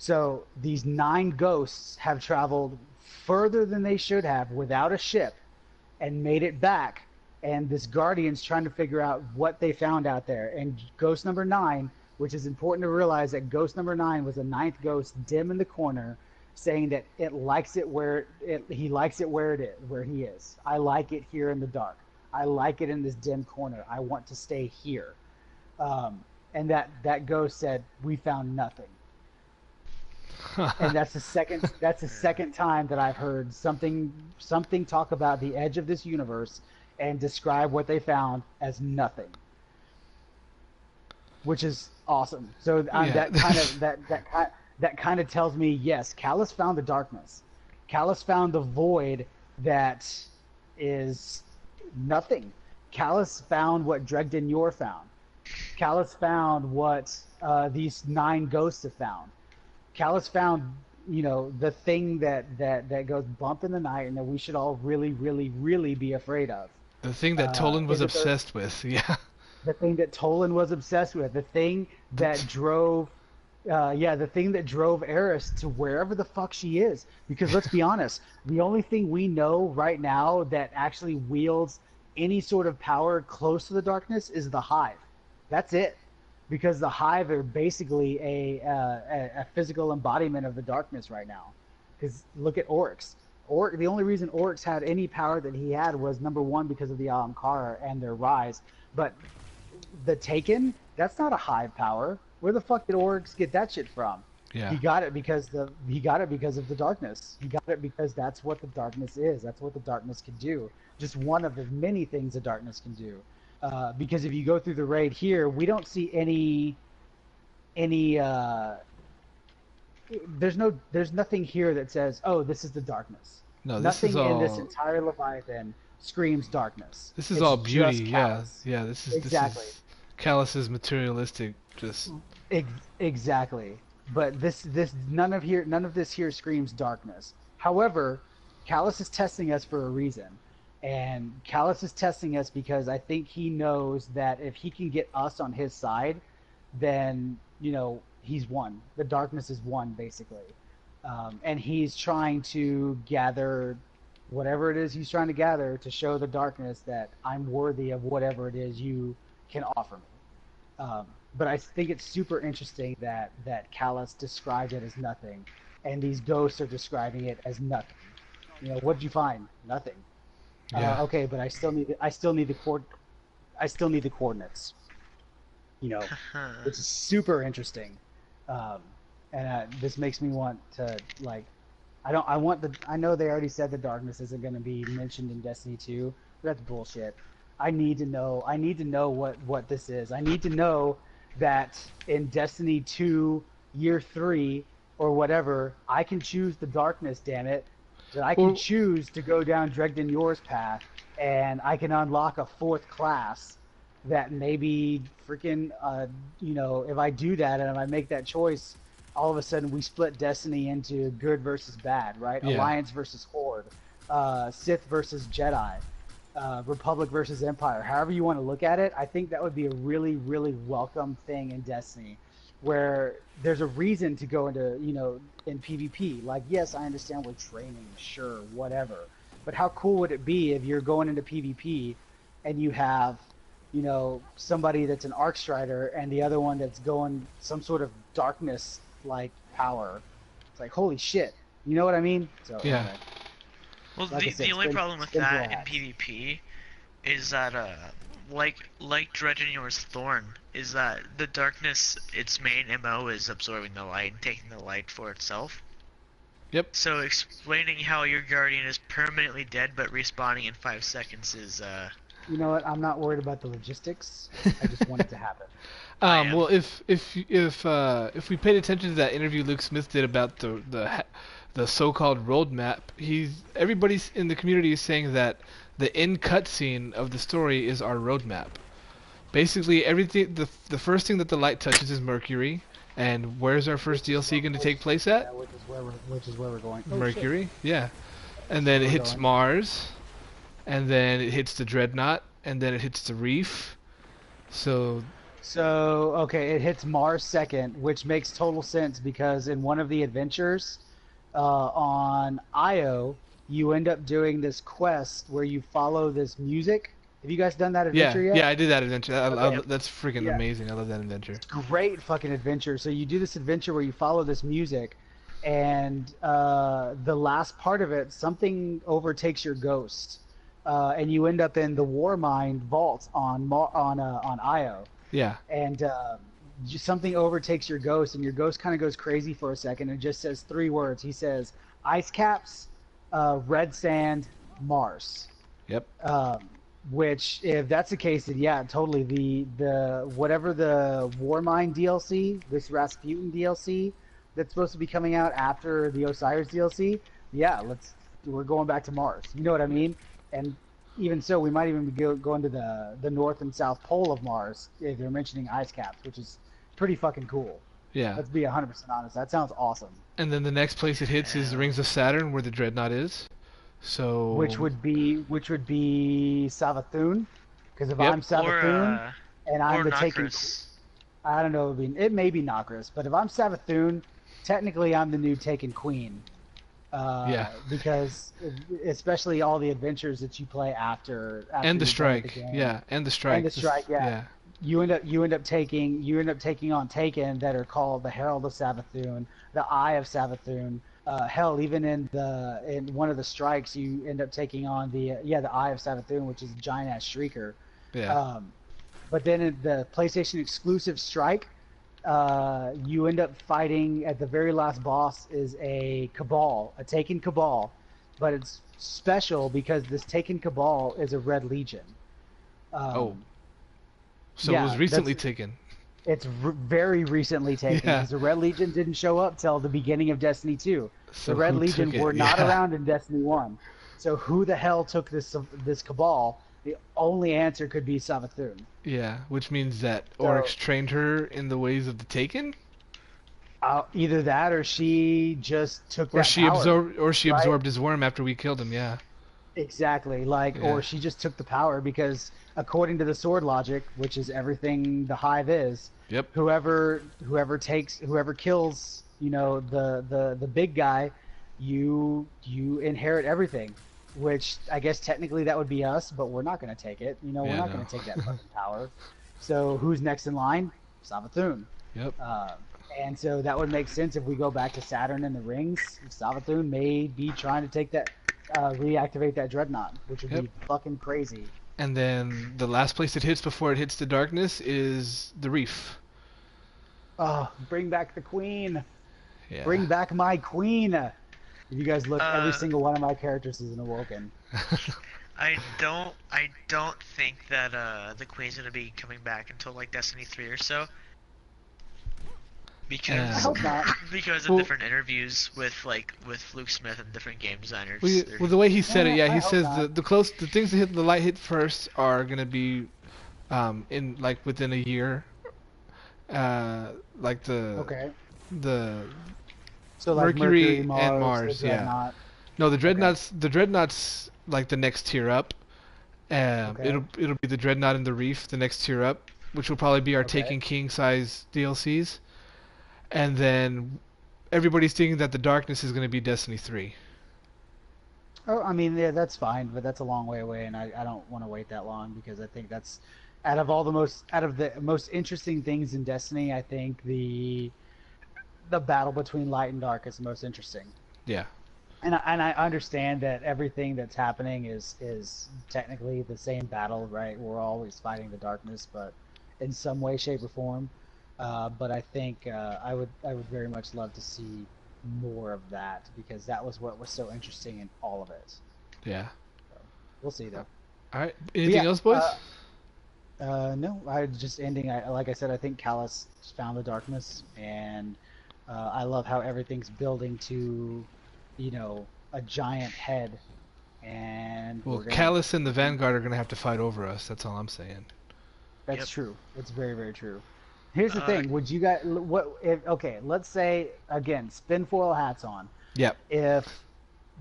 So these 9 ghosts have traveled further than they should have without a ship and made it back. And this Guardian's trying to figure out what they found out there. And ghost number 9, which is important to realize that ghost number 9 was a 9th ghost dim in the corner, saying that it likes it he likes it where he is. I like it here in the dark. I like it in this dim corner. I want to stay here. And that ghost said, we found nothing. And that's the second time that I've heard something talk about the edge of this universe and describe what they found as nothing, which is awesome. So that kind of tells me, yes, Callus found the darkness. Callus found the void that is nothing. Callus found what Dregden Yor found. Callus found what these 9 ghosts have found. Callus found, the thing that goes bump in the night and that we should all really, really, really be afraid of. The thing that Toland was obsessed with, yeah. The thing that Toland was obsessed with. The thing that drove, Eris to wherever the fuck she is. Because let's be honest, the only thing we know right now that actually wields any sort of power close to the darkness is the Hive. That's it. Because the Hive are basically a physical embodiment of the darkness right now. Because look at Oryx. The only reason Oryx had any power that he had was, number one, because of the Alamkara and their rise. But the Taken, that's not a Hive power. Where the fuck did Oryx get that shit from? Yeah. He got it because of the darkness. He got it because that's what the darkness is. That's what the darkness can do. Just one of the many things the darkness can do. Because if you go through the raid here, we don't see any there's nothing here that says, oh, this is the darkness. No, nothing this is all... in this entire Leviathan screams darkness. This is all beauty, yeah. This is exactly. This is Callus's materialistic, just exactly. But this none of this here screams darkness. However, Callus is testing us for a reason. And Callus is testing us because I think he knows that if he can get us on his side, then, he's won. The darkness is won, basically. And he's trying to gather whatever it is he's trying to gather to show the darkness that I'm worthy of whatever it is you can offer me. But I think it's super interesting that Callus described it as nothing, and these ghosts are describing it as nothing. What did you find? Nothing. Yeah. Okay, but I still need the coordinates. You know, which is super interesting. Um, and this makes me want to like. I know they already said the darkness isn't going to be mentioned in Destiny 2. But that's bullshit. I need to know. I need to know what this is. I need to know that in Destiny 2 Year 3 or whatever, I can choose the darkness. Damn it, that I can Well, choose to go down Dregden Yor's path, and I can unlock a fourth class that maybe freaking if I do that and if I make that choice, all of a sudden we split Destiny into good versus bad, right? yeah. Alliance versus Horde, Sith versus Jedi, Republic versus Empire. However you want to look at it, I think that would be a really, really welcome thing in Destiny, where there's a reason to go into, in PvP. Like, yes, I understand we're training, sure, whatever. But how cool would it be if you're going into PvP and you have, somebody that's an Arc Strider and the other one that's going some sort of darkness like power? It's like, holy shit. You know what I mean? So Yeah. anyway. Well, Like I the, said, the only problem with spin that hacks. in PvP is that like Dredgenor's Thorn is that the darkness, its main MO is absorbing the light and taking the light for itself. Yep. So explaining how your guardian is permanently dead but respawning in 5 seconds is You know what? I'm not worried about the logistics. I just want it to happen. I am. Well, if we paid attention to that interview Luke Smith did about the so-called roadmap, everybody in the community is saying that the end cutscene of the story is our roadmap. Basically, everything the first thing that the light touches is Mercury, and where's our first DLC going to take place at? Yeah, which is where we're going. Oh, Mercury, shit. yeah. And then it We're hits going. Mars, and then it hits the Dreadnought, and then it hits the Reef. So So, okay, it hits Mars second, which makes total sense because in one of the adventures on Io, you end up doing this quest where you follow this music. Have you guys done that adventure yet? yeah, I did that adventure. Okay. That's freaking Yeah. amazing. I love that adventure. Great fucking adventure. So you do this adventure where you follow this music, and the last part of it, something overtakes your ghost, and you end up in the Warmind vault on Io. Yeah, And something overtakes your ghost, and your ghost kind of goes crazy for a second and just says 3 words. He says, "Ice caps, red sand, Mars." yep. Which, if that's the case, then yeah, totally. The whatever the Warmind DLC, this Rasputin DLC, that's supposed to be coming out after the Osiris DLC, yeah, we're going back to Mars. You know what I mean? And even so, we might even be going to the north and south pole of Mars if they're mentioning ice caps, which is pretty fucking cool. Yeah. Let's be 100% honest. That sounds awesome. And then the next place it hits is the Rings of Saturn, where the Dreadnought is. So. Which would be Savathun, because if Yep. I'm Savathun and I'm or the taken, Nokris. I don't know. It may be Nokris, but if I'm Savathun, technically I'm the new Taken Queen. Yeah. Because especially all the adventures that you play after And the you're done with strike. game. Yeah, and the strike. And the strike, yeah. Yeah. You end up taking on Taken that are called the Herald of Savathun, the Eye of Savathun. Hell, even in one of the strikes, you end up taking on the Eye of Savathun, which is a giant ass shrieker. Yeah. But then in the PlayStation exclusive strike, you end up fighting at the very last boss is a Cabal, a Taken Cabal, but it's special because this Taken Cabal is a Red Legion. So yeah, it was recently taken. It's very recently taken Yeah. because the Red Legion didn't show up till the beginning of Destiny 2. So The Red who Legion took it? were not Yeah. around in Destiny 1. So who the hell took this Cabal? The only answer could be Savathun. Yeah, which means that So- Oryx trained her in the ways of the Taken, Either that or she just took or that she power. absorbed right? his worm after we killed him. Yeah. Exactly, Yeah. or she just took the power because according to the sword logic, which is everything the Hive is, Yep. whoever kills, the big guy, you inherit everything, which I guess technically that would be us, but we're not going to take it. We're Yeah, not no. going to take that fucking power. So who's next in line? Savathun. Yep. And so that would make sense if we go back to Saturn and the rings. Savathun may be trying to take that reactivate that dreadnought, which would Yep. be fucking crazy. And then the last place it hits before it hits the darkness is the reef. Oh, bring back the queen. Yeah. Bring back my queen. If you guys look, every Uh, single one of my characters is an awoken. I don't think that the Queen's gonna be coming back until like Destiny 3 or so. Because I hope not. because of Well- different interviews with Luke Smith and different game designers. Well, the way he said it, Yeah, yeah, I he hope says not. the things that hit the light hit first are gonna be, in like within a year. Like Okay. the So like Mercury Mars, and Mars, the yeah. Dreadnought. No, the dreadnought's like the next tier up. Okay. It'll be the dreadnought and the reef, the next tier up, which will probably be our Okay. Taken King size DLCs. And then everybody's thinking that the darkness is going to be Destiny 3. Oh, I mean, yeah, that's fine, but that's a long way away, and I don't want to wait that long because I think that's out of the most interesting things in Destiny. I think the battle between light and dark is the most interesting. Yeah. And I understand that everything that's happening is technically the same battle, right? We're always fighting the darkness, but in some way, shape, or form. But I think I would very much love to see more of that because that was what was so interesting in all of it. Yeah. We'll see though. All right. Anything else, boys? No, I just ending. Like I said, I think Callus found the darkness, and I love how everything's building to, a giant head. And Well, we're gonna- Callus and the Vanguard are going to have to fight over us. That's all I'm saying. That's Yep. true. It's very, very true. Here's the Uh, thing. Would you guys okay, let's say again, spin foil hats on. Yep. If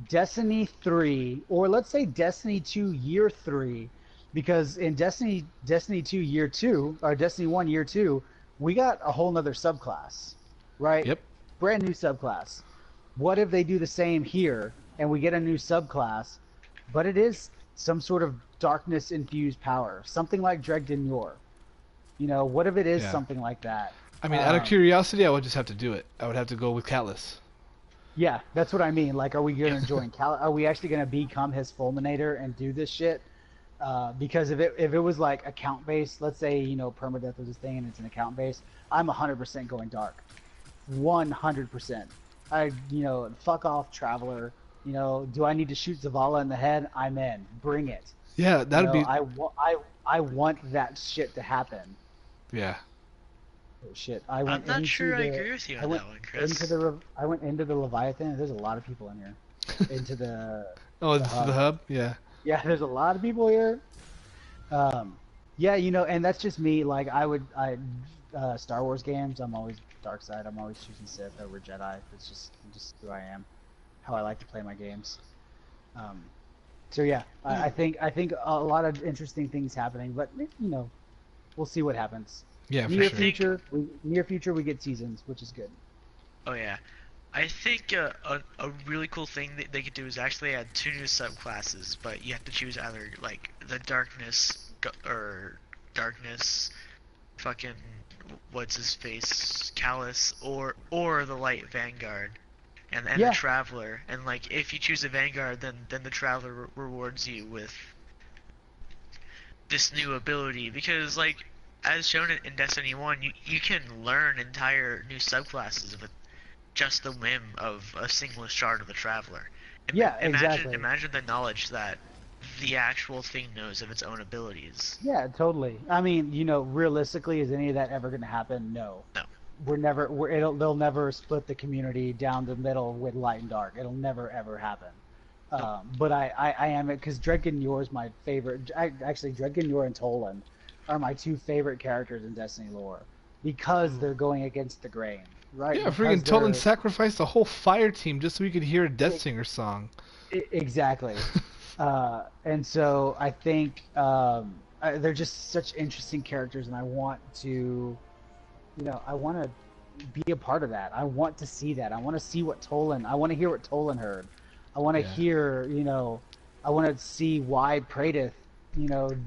Destiny 3 or let's say Destiny 2 year 3 because in Destiny 2 year 2 or Destiny 1 year 2, we got a whole nother subclass, right? Yep. Brand new subclass. What if they do the same here and we get a new subclass, but it is some sort of darkness infused power, something like Dregden Yor. What if it is Yeah. something like that? I mean, out of curiosity, I would just have to do it. I would have to go with Callus. Yeah, that's what I mean. Like, are we going to join Are we actually going to become his fulminator and do this shit? Because if it was like account based, let's say permadeath was his thing and it's an account based, I'm 100% going dark, 100%. Fuck off, Traveler. Do I need to shoot Zavala in the head? I'm in. Bring it. Yeah, that'd be. I want that shit to happen. Yeah. Oh, shit. I'm not sure I agree with you on that one, Chris. I went into the Leviathan. There's a lot of people in here. Into the Oh, it's the hub. Yeah. yeah. There's a lot of people here. Yeah, and that's just me. Like Star Wars games. I'm always dark side. I'm always choosing Sith over Jedi. It's just who I am. How I like to play my games. So yeah, I think a lot of interesting things happening, but we'll see what happens. Yeah, for Near sure. future, we get seasons, which is good. Oh yeah, I think a really cool thing that they could do is actually add 2 new subclasses, but you have to choose either like the or darkness, fucking what's his face, Callus, or the light Vanguard, and Yeah. the Traveler. And like if you choose a Vanguard, then the Traveler rewards you with this new ability because like. As shown in Destiny 1, you can learn entire new subclasses with just the whim of a single shard of the Traveler. Exactly. Imagine the knowledge that the actual thing knows of its own abilities. Yeah, totally. I mean, realistically, is any of that ever going to happen? No. No. They'll never split the community down the middle with light and dark. It'll never ever happen. But I am because Dredgen Yor is my favorite. Actually, Dredgen Yor and Toland are my 2 favorite characters in Destiny lore because they're going against the grain, right? Yeah, Because freaking Toland they're- sacrificed the whole fire team just so we could hear a Death Singer song. Exactly. And so I think they're just such interesting characters, and I want to, I want to be a part of that. I want to see that. I want to see what Toland. I want to hear what Toland heard. I want to Yeah. hear, I want to see why Praedyth,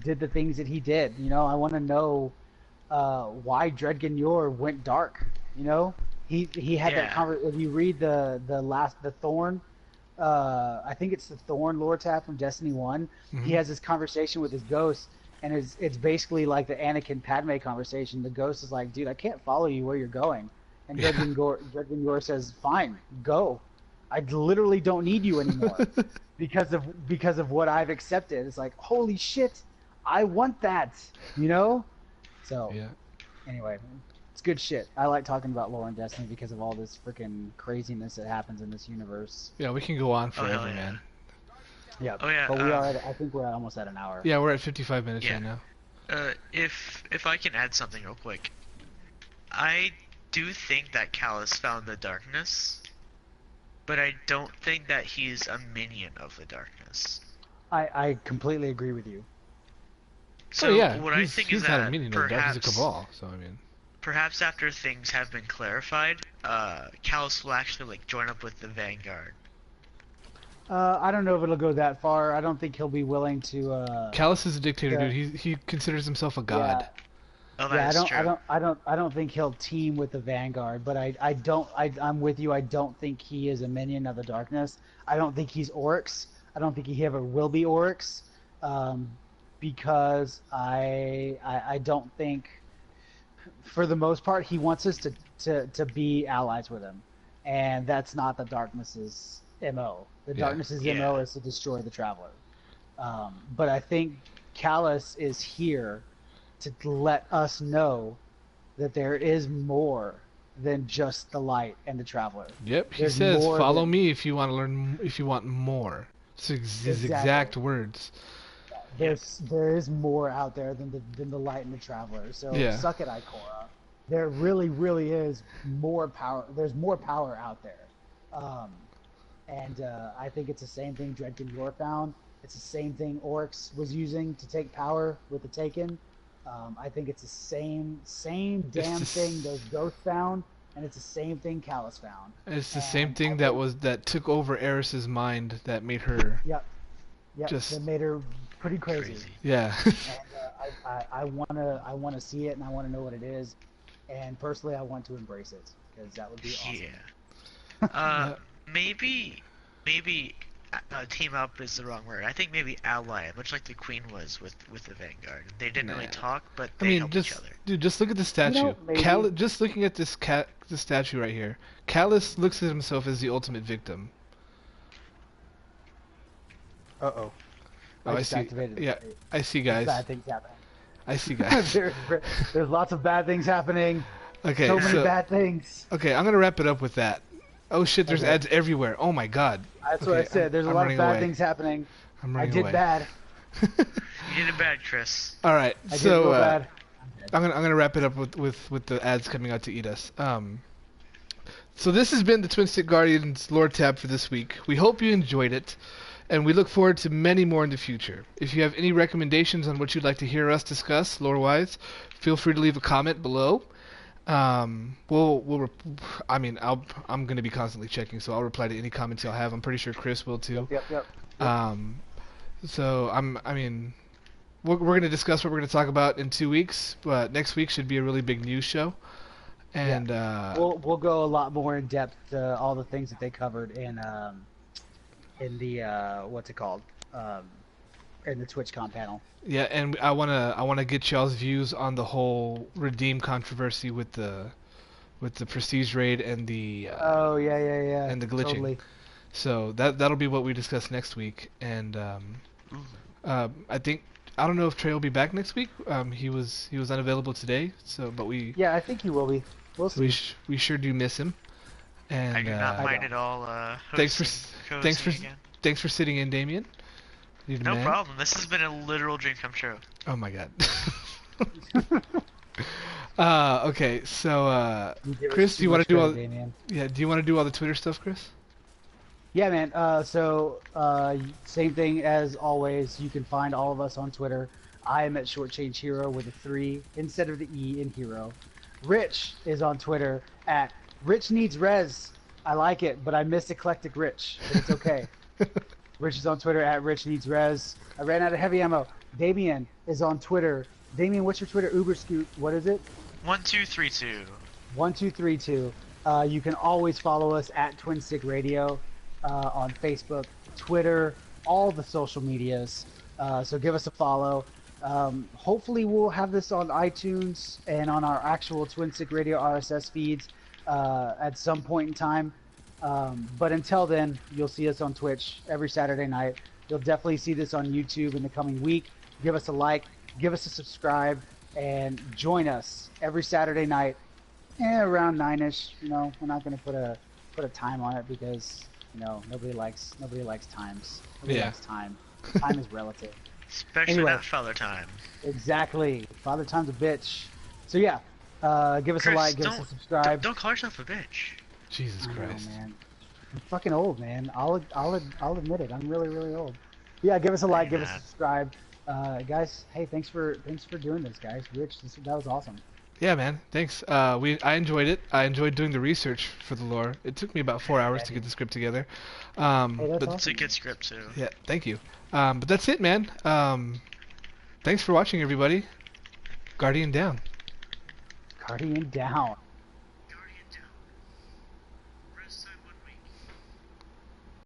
did the things that he did. I want to know why Dredgen Yor went dark. He had that Yeah. if you read the Thorn I think it's the Thorn lore tab from Destiny 1. Mhm. He has this conversation with his ghost, and it's basically like the Anakin Padme conversation. The ghost is like, dude, I can't follow you where you're going. And Yeah. Judgment Yor says, fine, go. I literally don't need you anymore because of what I've accepted. It's like, holy shit, I want that, you know? So, Yeah. anyway, it's good shit. I like talking about lore and Destiny because of all this freaking craziness that happens in this universe. Yeah, we can go on Oh, hell forever, yeah. man. Yeah. Oh, yeah, But we are I think we're almost at an hour. Yeah, we're at 55 minutes Yeah. right now. If I can add something real quick, I do think that Callus found the darkness, but I don't think that he's a minion of the darkness. I completely agree with you. So oh yeah, what I he's, think he's is not that a minion of the dark, he's a perhaps cabal. So I mean, perhaps after things have been clarified, Callus will actually like join up with the Vanguard. I don't know if it'll go that far. I don't think he'll be willing to. Callus is a dictator, yeah. dude. He considers himself a god. Oh, Yeah, that is true. I don't think he'll team with the Vanguard, but I'm with you. I don't think he is a minion of the darkness. I don't think he's Oryx. I don't think he ever will be Oryx, because I don't think, for the most part, he wants us to be allies with him, and that's not the darkness's MO. The Yeah. darkness's Yeah. MO is to destroy the Traveler. But I think Callus is here to let us know that there is more than just the light and the Traveler. Yep, he There's says, more "Follow than- me if you want to learn, if you want more." It's his Exactly. exact words. There is more out there than the light and the Traveler. So Yeah. suck it, Ikora. There really is more power. There's more power out there, and I think it's the same thing Dreadkin Yor found. It's the same thing Oryx was using to take power with the Taken. I think it's the same damn the thing those ghosts found, and it's the same thing Callus found. It's the same And thing I that think- that took over Eris's mind that made her. Yep. Just- That made her pretty crazy. Yeah. And I wanna see it, and I wanna know what it is. And personally, I want to embrace it because that would be awesome. Yeah. Maybe team up is the wrong word. I think maybe ally, much like the Queen was with the Vanguard. They didn't really Nah. talk, but I they mean, helped just each other. dude, just look at the statue. maybe- Just looking at this statue right here. Callus looks at himself as the ultimate victim. Uh-oh. Oh, I just see. activated the Yeah, state. I see, guys. Bad things happening. I see, guys. There's lots of bad things happening. Okay, So many bad things. okay, I'm gonna wrap it up with that. Oh shit, there's Okay. ads everywhere. Oh my god. That's what I Okay, said. There's a I'm lot running of bad away. things happening. I'm I running did away. bad. You did it bad, Chris. All right, I did so real bad. I'm gonna wrap it up with the ads coming out to eat us. So this has been the Twin Stick Guardians lore tab for this week. We hope you enjoyed it, and we look forward to many more in the future. If you have any recommendations on what you'd like to hear us discuss lore-wise, feel free to leave a comment below. I'm gonna be constantly checking, so I'll reply to any comments y'all have. I'm pretty sure Chris will too. Yep. So we're going to discuss what we're going to talk about in 2 weeks, but next week should be a really big news show. And We'll go a lot more in depth to all the things that they covered in the what's it called, in the TwitchCon panel. yeah, and I want to get y'all's views on the whole redeem controversy with the prestige raid and the Oh yeah. and the glitching. Totally. So that'll be what we discuss next week. And I don't know if Trey will be back next week. He was unavailable today. So, but Yeah, I think he will be. We'll see. we sure do miss him. And I do not I mind don't. at all. Thanks for co-hosting again. thanks for sitting in, Damien. You're the No man. problem. This has been a literal dream come true. Oh my god. Okay, so You give us Chris, too do you want much to do all? credit, Damien. Yeah, do you want to do all the Twitter stuff, Chris? Yeah, man. Same thing as always. You can find all of us on Twitter. I am at Shortchange Hero with a 3 instead of the E in Hero. Rich is on Twitter at Rich Needs Res. I like it, but I miss Eclectic Rich. But it's okay. Rich is on Twitter at Rich Needs Res. I ran out of heavy ammo. Damien is on Twitter. Damien, what's your Twitter? Uberscoot. What is it? 1232. 1232. You can always follow us at Twin Stick Radio. on Facebook, Twitter, all the social medias. So give us a follow. Hopefully we'll have this on iTunes and on our actual Twin Stick Radio RSS feeds at some point in time. But until then, you'll see us on Twitch every Saturday night. You'll definitely see this on YouTube in the coming week. Give us a like, give us a subscribe, and join us every Saturday night around 9ish. You know, we're not going to put a time on it because, you know, nobody likes times. Nobody likes time. Time is relative. Especially Anyway. not Father Time. Exactly. Father Time's a bitch. So yeah, give us Chris, a like, give us a subscribe. Don't call yourself a bitch. Jesus I know, Christ. man. I'm fucking old, man. I'll admit it. I'm really, really old. Yeah, give us a like, give us a subscribe. Guys, hey, thanks for doing this, guys. Rich, that was awesome. Yeah, man. Thanks. I enjoyed it. I enjoyed doing the research for the lore. It took me about 4 hours to get the script together. Hey, that's but awesome. It's a good script too. yeah, thank you. But that's it, man. Thanks for watching, everybody. Guardian down. Guardian down.